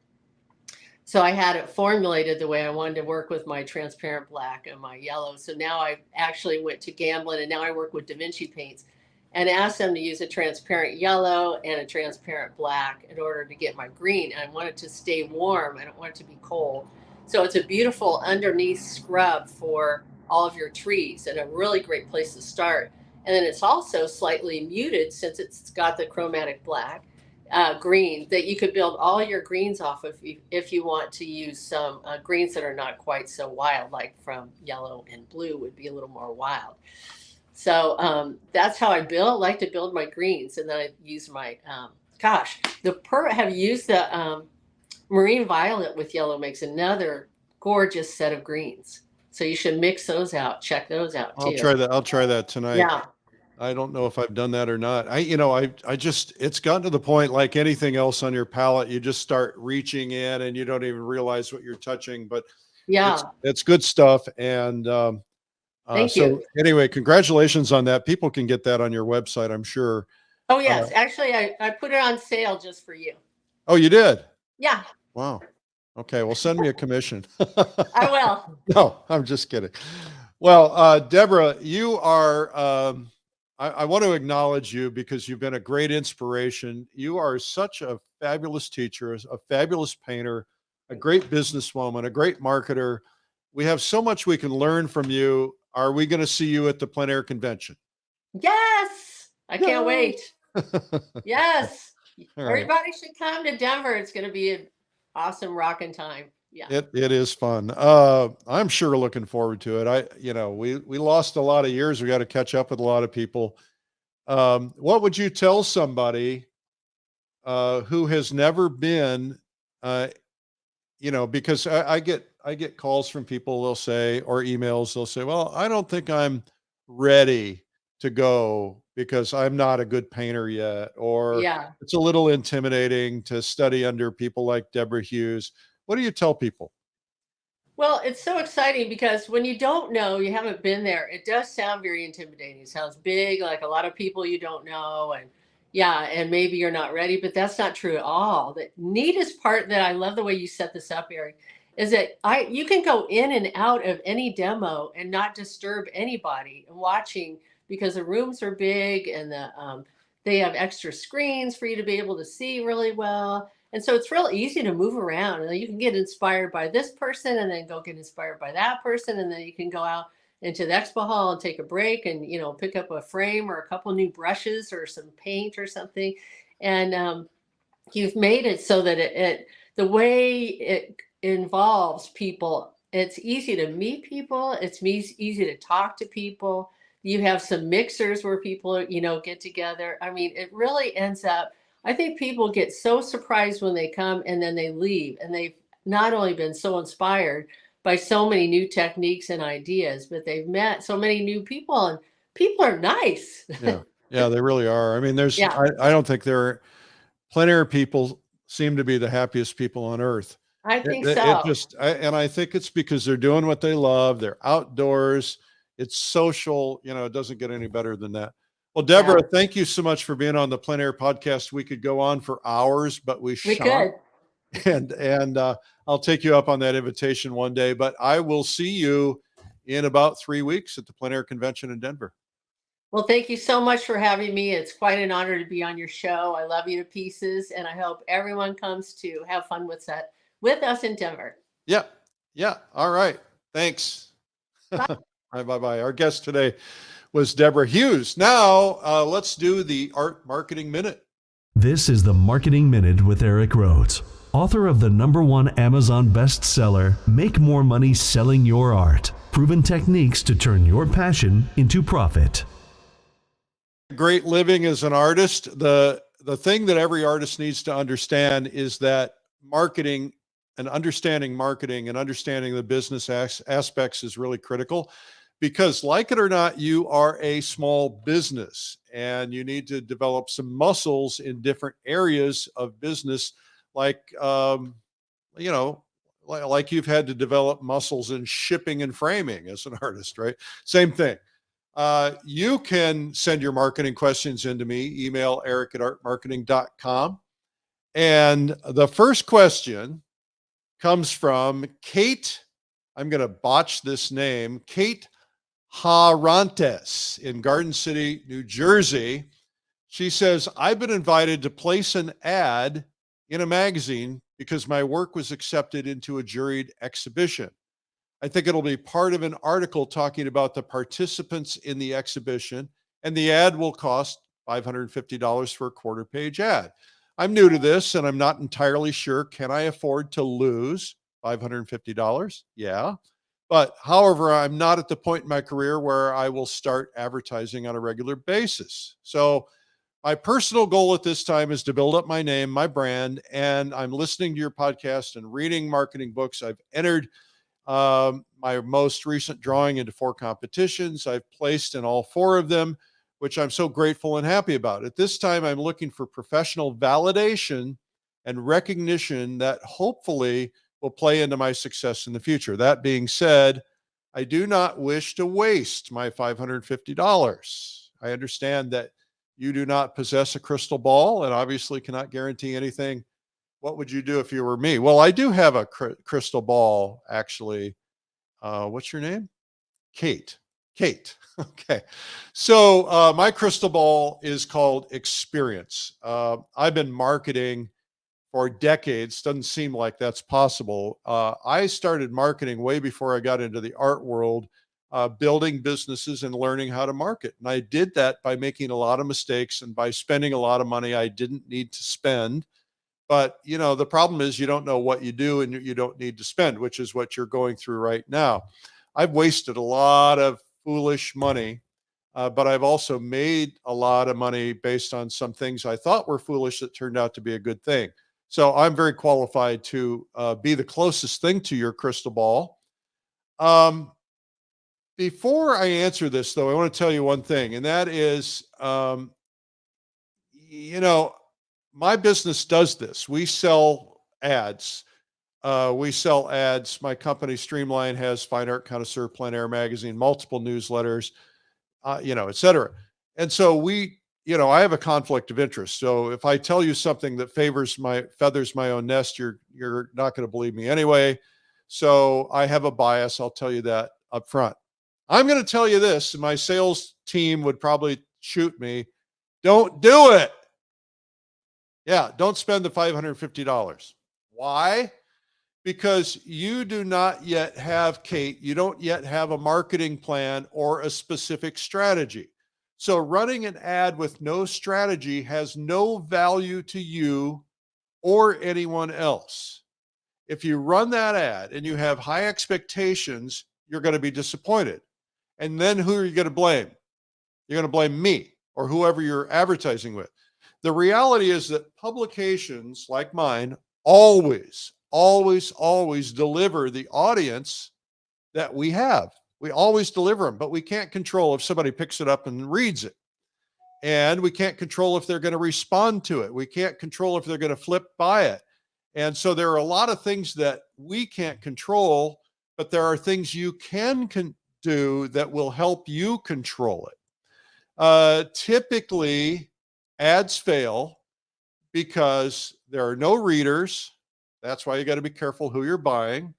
I had it formulated the way I wanted to work with my transparent black and my yellow. So now I actually went to Gamblin, and now I work with Da Vinci paints and asked them to use a transparent yellow and a transparent black in order to get my green. And I want it to stay warm. I don't want it to be cold. So it's a beautiful underneath scrub for all of your trees and a really great place to start. And then it's also slightly muted, since it's got the chromatic black. Green that you could build all your greens off of if you want to use some greens that are not quite so wild, like from yellow and blue would be a little more wild. So that's how I like to build my greens. And then I use my, have used the marine violet with yellow makes another gorgeous set of greens. So you should mix those out. Check those out too. I'll try that tonight. Yeah. I don't know if I've done that or not. It's gotten to the point, like anything else on your palette, you just start reaching in and you don't even realize what you're touching, but it's good stuff. And thank you. Anyway, congratulations on that. People can get that on your website, I'm sure. Oh yes. Actually, I put it on sale just for you. Oh, you did? Yeah. Wow. Okay. Well, send me a commission. I will. No, I'm just kidding. Well, Debra, you are, I want to acknowledge you because you've been a great inspiration. You are such a fabulous teacher, a fabulous painter, a great businesswoman, a great marketer. We have so much we can learn from you. Are we going to see you at the Plein Air convention? Yes. I can't wait. Yes. Right. Everybody should come to Denver. It's going to be an awesome rocking time. Yeah. It is fun. I'm sure looking forward to it. We lost a lot of years. We got to catch up with a lot of people. What would you tell somebody who has never been, because I get calls from people, they'll say, or emails, they'll say, well, I don't think I'm ready to go because I'm not a good painter yet, or Yeah. it's a little intimidating to study under people like Debra Huse. What do you tell people? Well, it's so exciting because when you don't know, you haven't been there, it does sound very intimidating. It sounds big, like a lot of people you don't know. And yeah, and maybe you're not ready, but that's not true at all. The neatest part that I love the way you set this up, Eric, is that you can go in and out of any demo and not disturb anybody watching because the rooms are big and they have extra screens for you to be able to see really well. And so it's real easy to move around. And you can get inspired by this person and then go get inspired by that person. And then you can go out into the expo hall and take a break and, pick up a frame or a couple new brushes or some paint or something. And you've made it so that the way it involves people, it's easy to meet people. It's easy to talk to people. You have some mixers where people, get together. I mean, it really ends up, I think people get so surprised when they come and then they leave and they've not only been so inspired by so many new techniques and ideas, but they've met so many new people and people are nice. Yeah. Yeah, they really are. I mean, Yeah, I don't think plein air people seem to be the happiest people on earth. I It, think it so. just, and I think it's because they're doing what they love. They're outdoors. It's social. It doesn't get any better than that. Well, Yeah, Deborah, thank you so much for being on the PleinAir podcast. We could go on for hours, but we we shan't. could. And I'll take you up on that invitation one day. But I will see you in about 3 weeks at the PleinAir convention in Denver. Well, thank you so much for having me. It's quite an honor to be on your show. I love you to pieces, and I hope everyone comes to have fun with us in Denver. Yeah, yeah. All right. Thanks. Bye. Bye. Our guest today was Debra Huse. Now let's do the Art Marketing Minute. This is the Marketing Minute with Eric Rhoads, author of the #1 Amazon bestseller, Make More Money Selling Your Art, Proven Techniques to Turn Your Passion into Profit. Great living as an artist. The thing that every artist needs to understand is that marketing and understanding the business aspects is really critical, because like it or not, you are a small business and you need to develop some muscles in different areas of business, like like you've had to develop muscles in shipping and framing as an artist, right? Same thing. You can send your marketing questions into me, email eric@artmarketing.com. And the first question comes from Kate. I'm going to botch this name, Kate Harantes in Garden City, New Jersey. She says, I've been invited to place an ad in a magazine because my work was accepted into a juried exhibition. I think it'll be part of an article talking about the participants in the exhibition, and the ad will cost $550 for a quarter-page ad. I'm new to this, and I'm not entirely sure. Can I afford to lose $550? Yeah. But however, I'm not at the point in my career where I will start advertising on a regular basis. So my personal goal at this time is to build up my name, my brand, and I'm listening to your podcast and reading marketing books. I've entered my most recent drawing into 4 competitions. I've placed in all 4 of them, which I'm so grateful and happy about. At this time, I'm looking for professional validation and recognition that hopefully will play into my success in the future. That being said, I do not wish to waste my $550. I understand that you do not possess a crystal ball and obviously cannot guarantee anything. What would you do if you were me? Well, I do have a crystal ball, actually. What's your name? Kate. Kate. Okay. So my crystal ball is called experience. I've been marketing for decades. Doesn't seem like that's possible. I started marketing way before I got into the art world, building businesses and learning how to market. And I did that by making a lot of mistakes and by spending a lot of money I didn't need to spend. But, the problem is you don't know what you do and you don't need to spend, which is what you're going through right now. I've wasted a lot of foolish money, but I've also made a lot of money based on some things I thought were foolish that turned out to be a good thing. So I'm very qualified to be the closest thing to your crystal ball. Um, Before I answer this, though, I want to tell you one thing, and that is, you know, my business does this. We sell ads. My company Streamline has Fine Art Connoisseur, PleinAir Magazine, multiple newsletters, et cetera. And so I have a conflict of interest. So if I tell you something that feathers my own nest, you're not going to believe me anyway. So I have a bias. I'll tell you that up front. I'm going to tell you this, and my sales team would probably shoot me. Don't do it. Yeah, don't spend the $550. Why? Because you do not yet have, Kate, you don't yet have a marketing plan or a specific strategy. So running an ad with no strategy has no value to you or anyone else. If you run that ad and you have high expectations, you're going to be disappointed. And then who are you going to blame? You're going to blame me or whoever you're advertising with. The reality is that publications like mine always deliver the audience that we have. We always deliver them, but we can't control if somebody picks it up and reads it. And we can't control if they're going to respond to it. We can't control if they're going to flip by it. And so there are a lot of things that we can't control, but there are things you can do that will help you control it. Typically, ads fail because there are no readers. That's why you got to be careful who you're buying.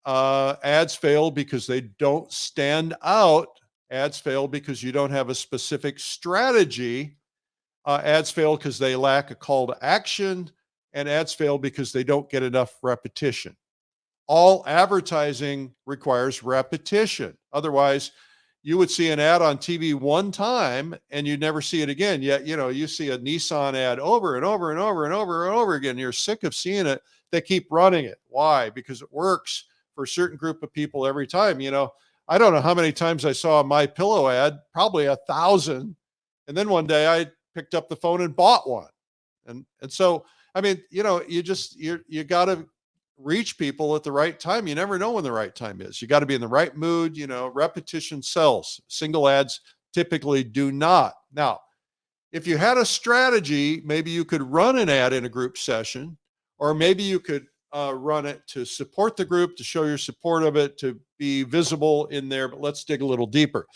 Ads fail because they don't stand out. Ads fail because you don't have a specific strategy. Ads fail because they lack a call to action, and ads fail because they don't get enough repetition. All advertising requires repetition. Otherwise, you would see an ad on TV one time and you'd never see it again. Yet, you see a Nissan ad over and over and over and over and over again. You're sick of seeing it. They keep running it. Why? Because it works for a certain group of people every time. I don't know how many times I saw a My Pillow ad, probably 1,000. And then one day I picked up the phone and bought one. And so, I mean, you got to reach people at the right time. You never know when the right time is. You got to be in the right mood. Repetition sells. Single ads typically do not. Now, if you had a strategy, maybe you could run an ad in a group session, or maybe you could run it to support the group, to show your support of it, to be visible in there. But let's dig a little deeper.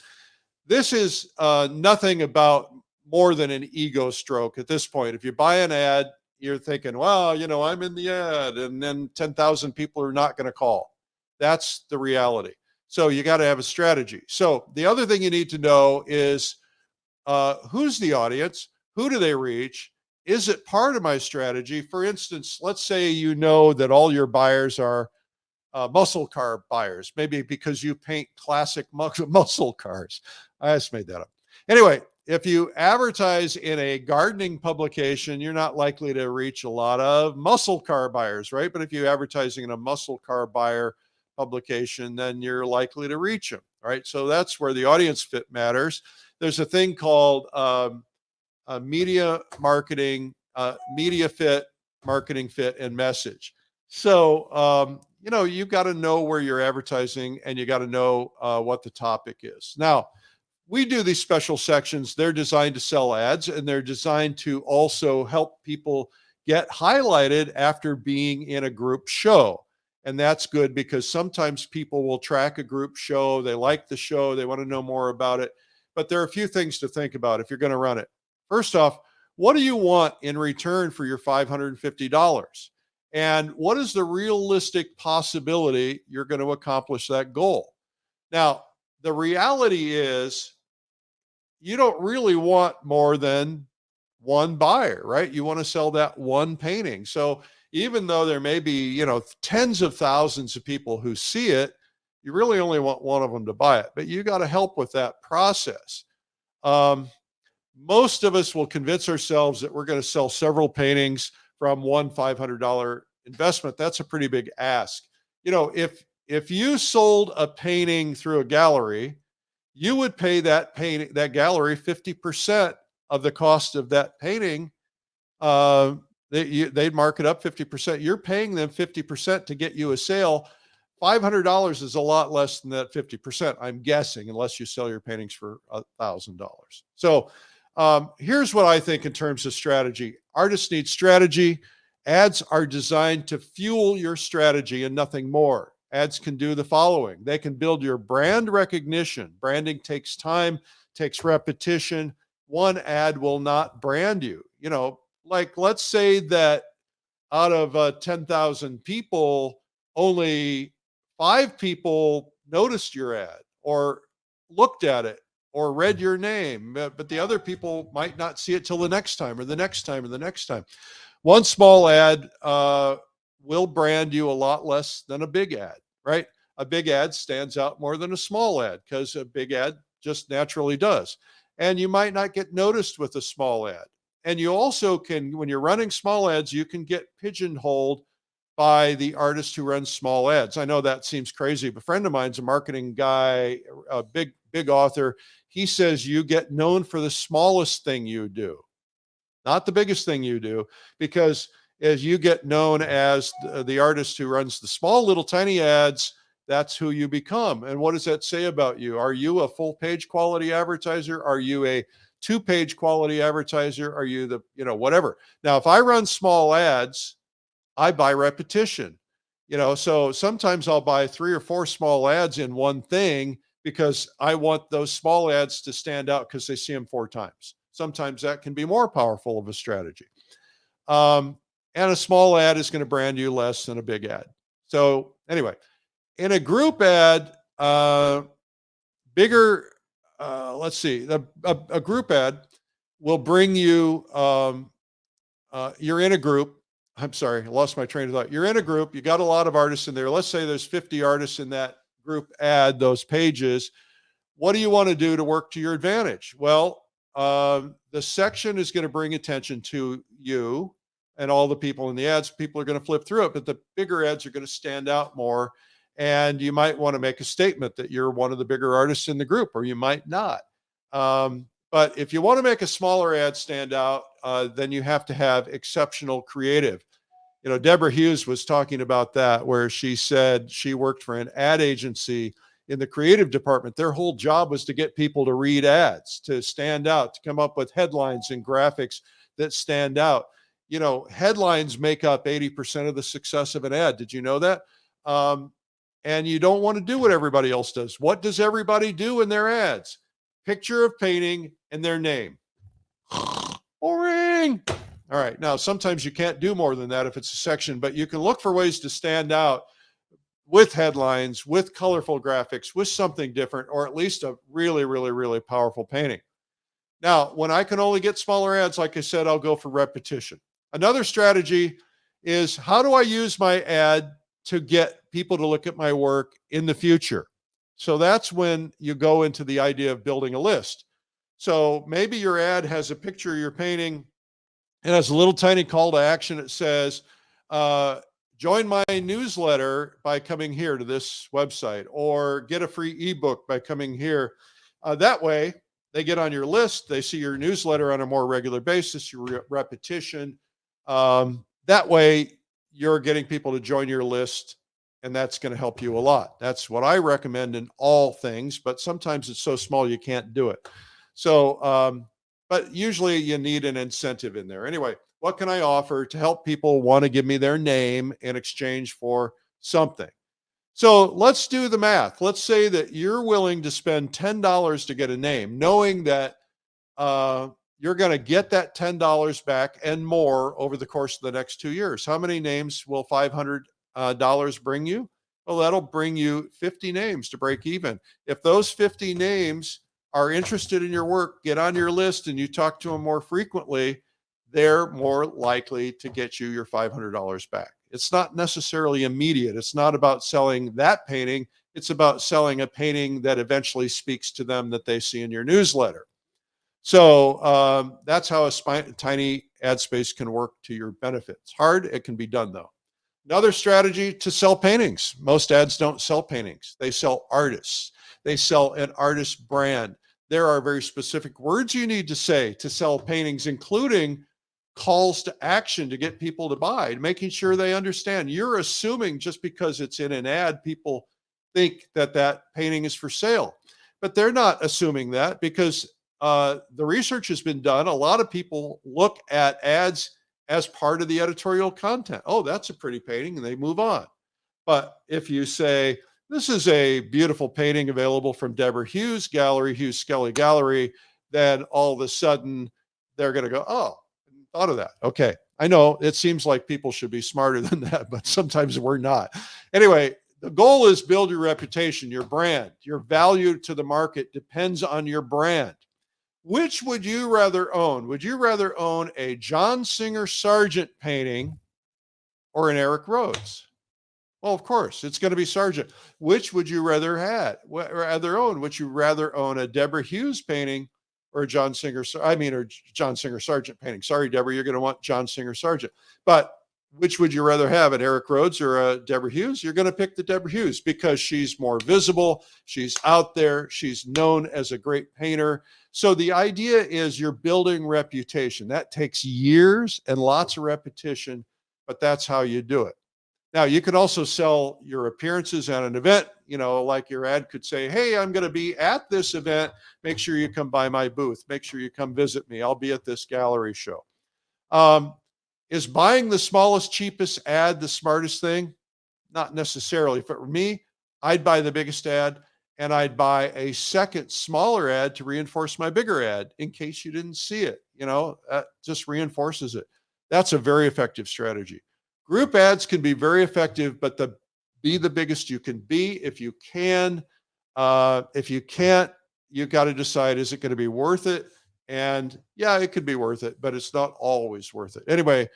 This is nothing about more than an ego stroke at this point. If you buy an ad, you're thinking, well, I'm in the ad, and then 10,000 people are not going to call. That's the reality. So you got to have a strategy. So the other thing you need to know is who's the audience? Who do they reach? Is it part of my strategy? For instance, let's say that all your buyers are muscle car buyers, maybe because you paint classic muscle cars. I just made that up. Anyway, if you advertise in a gardening publication, you're not likely to reach a lot of muscle car buyers, right? But if you're advertising in a muscle car buyer publication, then you're likely to reach them, right? So that's where the audience fit matters. There's a thing called media marketing, media fit, marketing fit, and message. So, you've got to know where you're advertising, and you got to know what the topic is. Now, we do these special sections. They're designed to sell ads, and they're designed to also help people get highlighted after being in a group show. And that's good because sometimes people will track a group show. They like the show. They want to know more about it. But there are a few things to think about if you're going to run it. First off, what do you want in return for your $550? And what is the realistic possibility you're going to accomplish that goal? Now, the reality is you don't really want more than one buyer, right? You want to sell that one painting. So even though there may be, tens of thousands of people who see it, you really only want one of them to buy it, but you got to help with that process. Most of us will convince ourselves that we're going to sell several paintings from one $500 investment. That's a pretty big ask. If you sold a painting through a gallery, you would pay that gallery 50% of the cost of that painting. They'd mark it up 50%. You're paying them 50% to get you a sale. $500 is a lot less than that 50%, I'm guessing, unless you sell your paintings for $1,000. So here's what I think in terms of strategy. Artists need strategy. Ads are designed to fuel your strategy and nothing more. Ads can do the following. They can build your brand recognition. Branding takes time, takes repetition. One ad will not brand you. Like let's say that out of 10,000 people, only 5 people noticed your ad or looked at it or read your name, but the other people might not see it till the next time or the next time or the next time. One small ad will brand you a lot less than a big ad, right? A big ad stands out more than a small ad because a big ad just naturally does. And you might not get noticed with a small ad. And you also can, when you're running small ads, you can get pigeonholed by the artist who runs small ads. I know that seems crazy, but a friend of mine's a marketing guy, a big author. He says you get known for the smallest thing you do, not the biggest thing you do, because as you get known as the artist who runs the small little tiny ads, that's who you become. And what does that say about you? Are you a full page quality advertiser? Are you a 2-page quality advertiser? Are you whatever? Now, if I run small ads, I buy repetition, so sometimes I'll buy 3 or 4 small ads in one thing because I want those small ads to stand out because they see them 4 times. Sometimes that can be more powerful of a strategy. And a small ad is going to brand you less than a big ad. So anyway, in a group ad, bigger, let's see, a group ad will bring you, you're in a group. I'm sorry, I lost my train of thought. You're in a group, you got a lot of artists in there. Let's say there's 50 artists in that group ad, those pages. What do you want to do to work to your advantage? Well, the section is going to bring attention to you and all the people in the ads. People are going to flip through it, but the bigger ads are going to stand out more. And you might want to make a statement that you're one of the bigger artists in the group, or you might not. But if you want to make a smaller ad stand out, then you have to have exceptional creative. Debra Huse was talking about that, where she said she worked for an ad agency in the creative department. Their whole job was to get people to read ads, to stand out, to come up with headlines and graphics that stand out. Headlines make up 80% of the success of an ad. Did you know that? And you don't want to do what everybody else does. What does everybody do in their ads? Picture of painting and their name. Boring. All right. Now, sometimes you can't do more than that if it's a section, but you can look for ways to stand out with headlines, with colorful graphics, with something different, or at least a really, really, really powerful painting. Now, when I can only get smaller ads, like I said, I'll go for repetition. Another strategy is, how do I use my ad to get people to look at my work in the future? So that's when you go into the idea of building a list. So maybe your ad has a picture of your painting and has a little tiny call to action. It says, join my newsletter by coming here to this website, or get a free ebook by coming here. That way they get on your list. They see your newsletter on a more regular basis, your repetition. That way you're getting people to join your list, and that's going to help you a lot. That's what I recommend in all things, but sometimes it's so small you can't do it. So, but usually you need an incentive in there. Anyway, what can I offer to help people want to give me their name in exchange for something? So let's do the math. Let's say that you're willing to spend $10 to get a name, knowing that you're going to get that $10 back and more over the course of the next 2 years. How many names will $500 bring you? Well, that'll bring you 50 names to break even. If those 50 names are interested in your work, get on your list, and you talk to them more frequently, they're more likely to get you your $500 back. It's not necessarily immediate. It's not about selling that painting. It's about selling a painting that eventually speaks to them that they see in your newsletter. So that's how a tiny ad space can work to your benefit. It's hard. It can be done, though. Another strategy to sell paintings. Most ads don't sell paintings. They sell artists. They sell an artist brand. There are very specific words you need to say to sell paintings, including calls to action to get people to buy, making sure they understand. You're assuming just because it's in an ad, people think that that painting is for sale, but they're not assuming that because the research has been done. A lot of people look at ads as part of the editorial content. Oh, that's a pretty painting, and they move on. But if you say, this is a beautiful painting available from Debra Huse Gallery, Huse Skelly Gallery, then all of a sudden they're going to go, oh, I hadn't thought of that. Okay. I know it seems like people should be smarter than that, but sometimes we're not. Anyway, the goal is build your reputation, your brand. Your value to the market depends on your brand. Which would you rather own? Would you rather own a John Singer Sargent painting or an Eric Rhoads? Well, of course, it's going to be Sargent. Which would you rather own? Would you rather own a Debra Huse painting or a John Singer Sargent painting? Sorry, Debra, you're going to want John Singer Sargent. But which would you rather have, an Eric Rhoads or a Debra Huse? You're going to pick the Debra Huse because she's more visible. She's out there. She's known as a great painter. So the idea is you're building reputation. That takes years and lots of repetition, but that's how you do it. Now, you can also sell your appearances at an event, like your ad could say, hey, I'm going to be at this event. Make sure you come by my booth. Make sure you come visit me. I'll be at this gallery show. Is buying the smallest, cheapest ad the smartest thing? Not necessarily. If it were me, I'd buy the biggest ad and I'd buy a second smaller ad to reinforce my bigger ad in case you didn't see it. That just reinforces it. That's a very effective strategy. Group ads can be very effective, but be the biggest you can be. If you can, if you can't, you've got to decide, is it going to be worth it? And yeah, it could be worth it, but it's not always worth it. Anyway,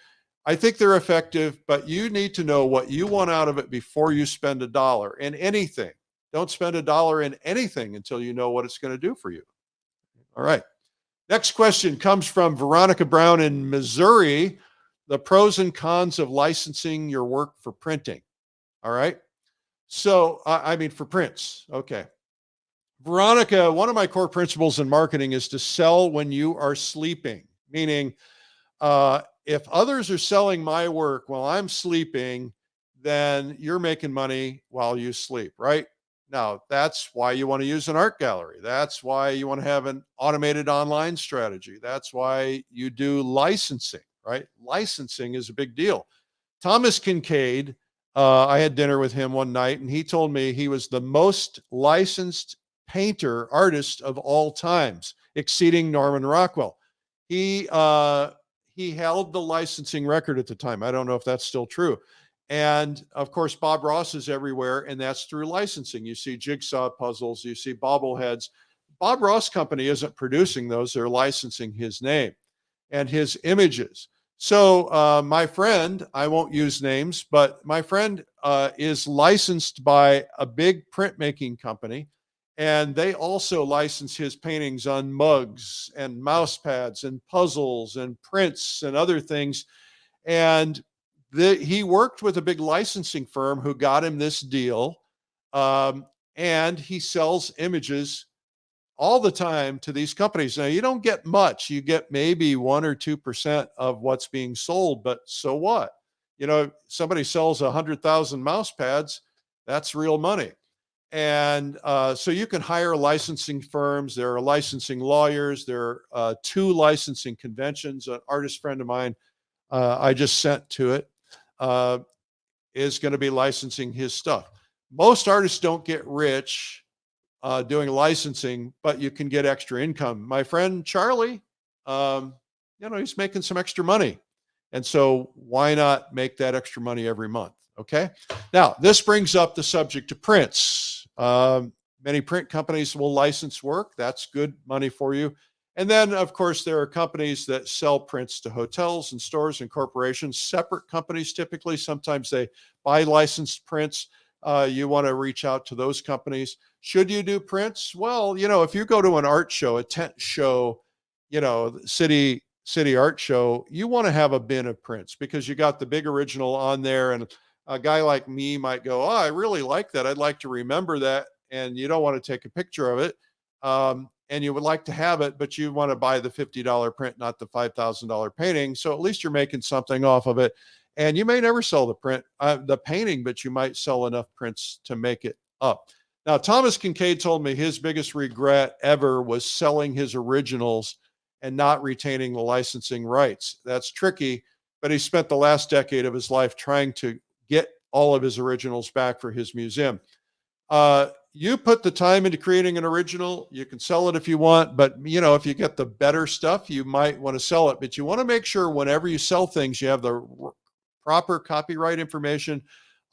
I think they're effective, but you need to know what you want out of it before you spend $1 in anything. Don't spend $1 in anything until you know what it's going to do for you. All right. Next question comes from Veronica Brown in Missouri. The pros and cons of licensing your work for printing. All right. So, for prints. Okay. Veronica, one of my core principles in marketing is to sell when you are sleeping, meaning if others are selling my work while I'm sleeping, then you're making money while you sleep, right? Now, that's why you want to use an art gallery. That's why you want to have an automated online strategy. That's why you do licensing, right? Licensing is a big deal. Thomas Kincaid, I had dinner with him one night, and he told me he was the most licensed artist of all times, exceeding Norman Rockwell. He held the licensing record at the time. I don't know if that's still true. And of course, Bob Ross is everywhere, and that's through licensing. You see jigsaw puzzles, you see bobbleheads. Bob Ross Company isn't producing those. They're licensing his name and his images. So my friend, I won't use names, but my friend is licensed by a big printmaking company. And they also license his paintings on mugs and mouse pads and puzzles and prints and other things. And he worked with a big licensing firm who got him this deal. And he sells images all the time to these companies. Now, you don't get much. You get maybe 1 or 2% of what's being sold, but so what? Somebody sells 100,000 mouse pads, that's real money. And so you can hire licensing firms. There are licensing lawyers. There are 2 licensing conventions. An artist friend of mine I just sent to it is going to be licensing his stuff. Most artists don't get rich doing licensing, but you can get extra income. My friend Charlie, he's making some extra money. And so why not make that extra money every month? Okay. Now, this brings up the subject of prints. Many print companies will license work. That's good money for you. And then, of course, there are companies that sell prints to hotels and stores and corporations, separate companies typically. Sometimes they buy licensed prints. You want to reach out to those companies. Should you do prints? Well, if you go to an art show, a tent show, city art show, you want to have a bin of prints because you got the big original on there. And a guy like me might go, oh, I really like that. I'd like to remember that. And you don't want to take a picture of it. and you would like to have it, but you want to buy the $50 print, not the $5,000 painting. So at least you're making something off of it. And you may never sell the painting, but you might sell enough prints to make it up. Now, Thomas Kincaid told me his biggest regret ever was selling his originals and not retaining the licensing rights. That's tricky, but he spent the last decade of his life trying to get all of his originals back for his museum. You put the time into creating an original, you can sell it if you want, but if you get the better stuff, you might want to sell it. But you want to make sure whenever you sell things, you have the proper copyright information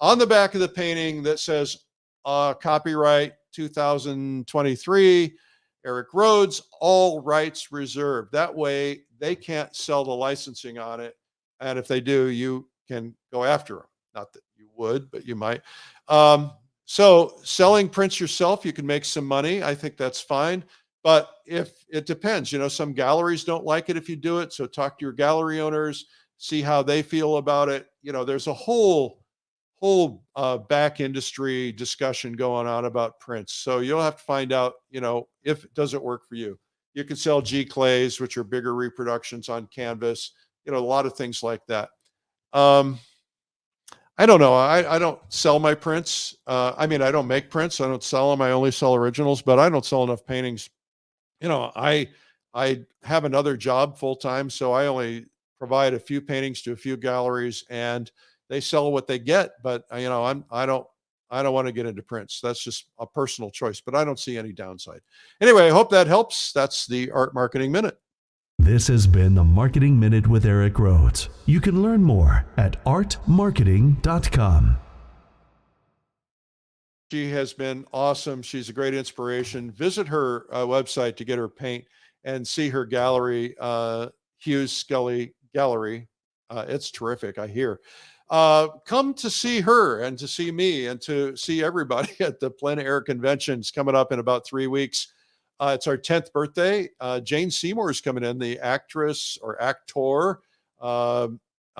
on the back of the painting that says copyright 2023, Eric Rhoads, all rights reserved. That way they can't sell the licensing on it. And if they do, you can go after them. Not that you would, but you might. So selling prints yourself, you can make some money. I think that's fine. But if it depends, some galleries don't like it if you do it. So talk to your gallery owners, see how they feel about it. There's a whole back industry discussion going on about prints. So you'll have to find out, if it doesn't work for you. You can sell G clays, which are bigger reproductions on canvas, a lot of things like that. I don't know. I don't sell my prints. I don't make prints. I don't sell them. I only sell originals, but I don't sell enough paintings. I have another job full time, so I only provide a few paintings to a few galleries, and they sell what they get. But I don't want to get into prints. That's just a personal choice, but I don't see any downside. Anyway, I hope that helps. That's the Art Marketing Minute. This has been the Marketing Minute with Eric Rhoads. You can learn more at artmarketing.com. She has been awesome. She's a great inspiration. Visit her website to get her paint and see her gallery, Huse Scully Gallery. It's terrific, I hear. Come to see her and to see me and to see everybody at the PleinAir convention. It's coming up in about 3 weeks. It's our 10th birthday. Jane Seymour is coming in, the actress or actor.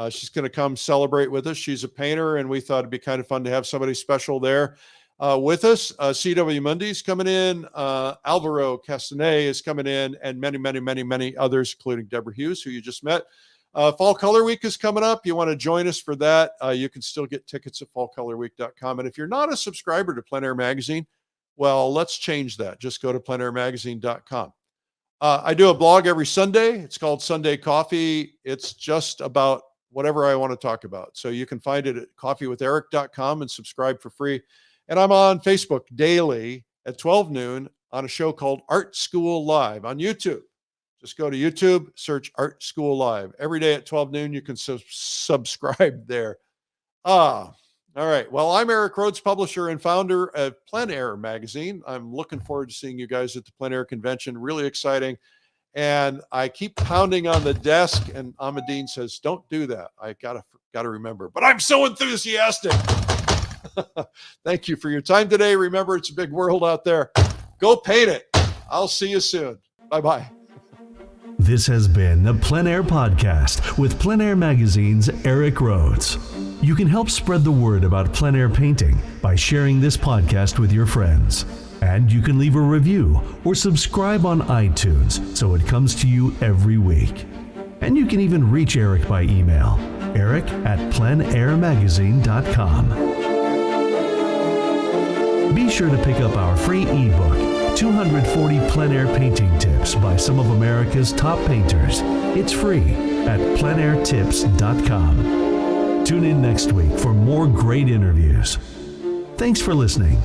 She's going to come celebrate with us. She's a painter, and we thought it'd be kind of fun to have somebody special there with us. C.W. Mundy's coming in. Alvaro Castanet is coming in, and many, many, many, many others, including Debra Huse, who you just met. Fall Color Week is coming up. You want to join us for that? You can still get tickets at fallcolorweek.com. And if you're not a subscriber to PleinAir Magazine, well, let's change that. Just go to pleinairmagazine.com. I do a blog every Sunday. It's called Sunday Coffee. It's just about whatever I want to talk about. So you can find it at coffeewitheric.com and subscribe for free. And I'm on Facebook daily at 12 noon on a show called Art School Live on YouTube. Just go to YouTube, search Art School Live. Every day at 12 noon, you can subscribe there. All right. Well, I'm Eric Rhoads, publisher and founder of PleinAir Magazine. I'm looking forward to seeing you guys at the PleinAir convention. Really exciting. And I keep pounding on the desk, and Amadine says, don't do that. I gotta remember. But I'm so enthusiastic. Thank you for your time today. Remember, it's a big world out there. Go paint it. I'll see you soon. Bye-bye. This has been the PleinAir Podcast with PleinAir Magazine's Eric Rhoads. You can help spread the word about plein air painting by sharing this podcast with your friends. And you can leave a review or subscribe on iTunes so it comes to you every week. And you can even reach Eric by email, eric@pleinairmagazine.com. Be sure to pick up our free ebook, 240 plein air painting tips by some of America's top painters. It's free at pleinairtips.com. Tune in next week for more great interviews. Thanks for listening.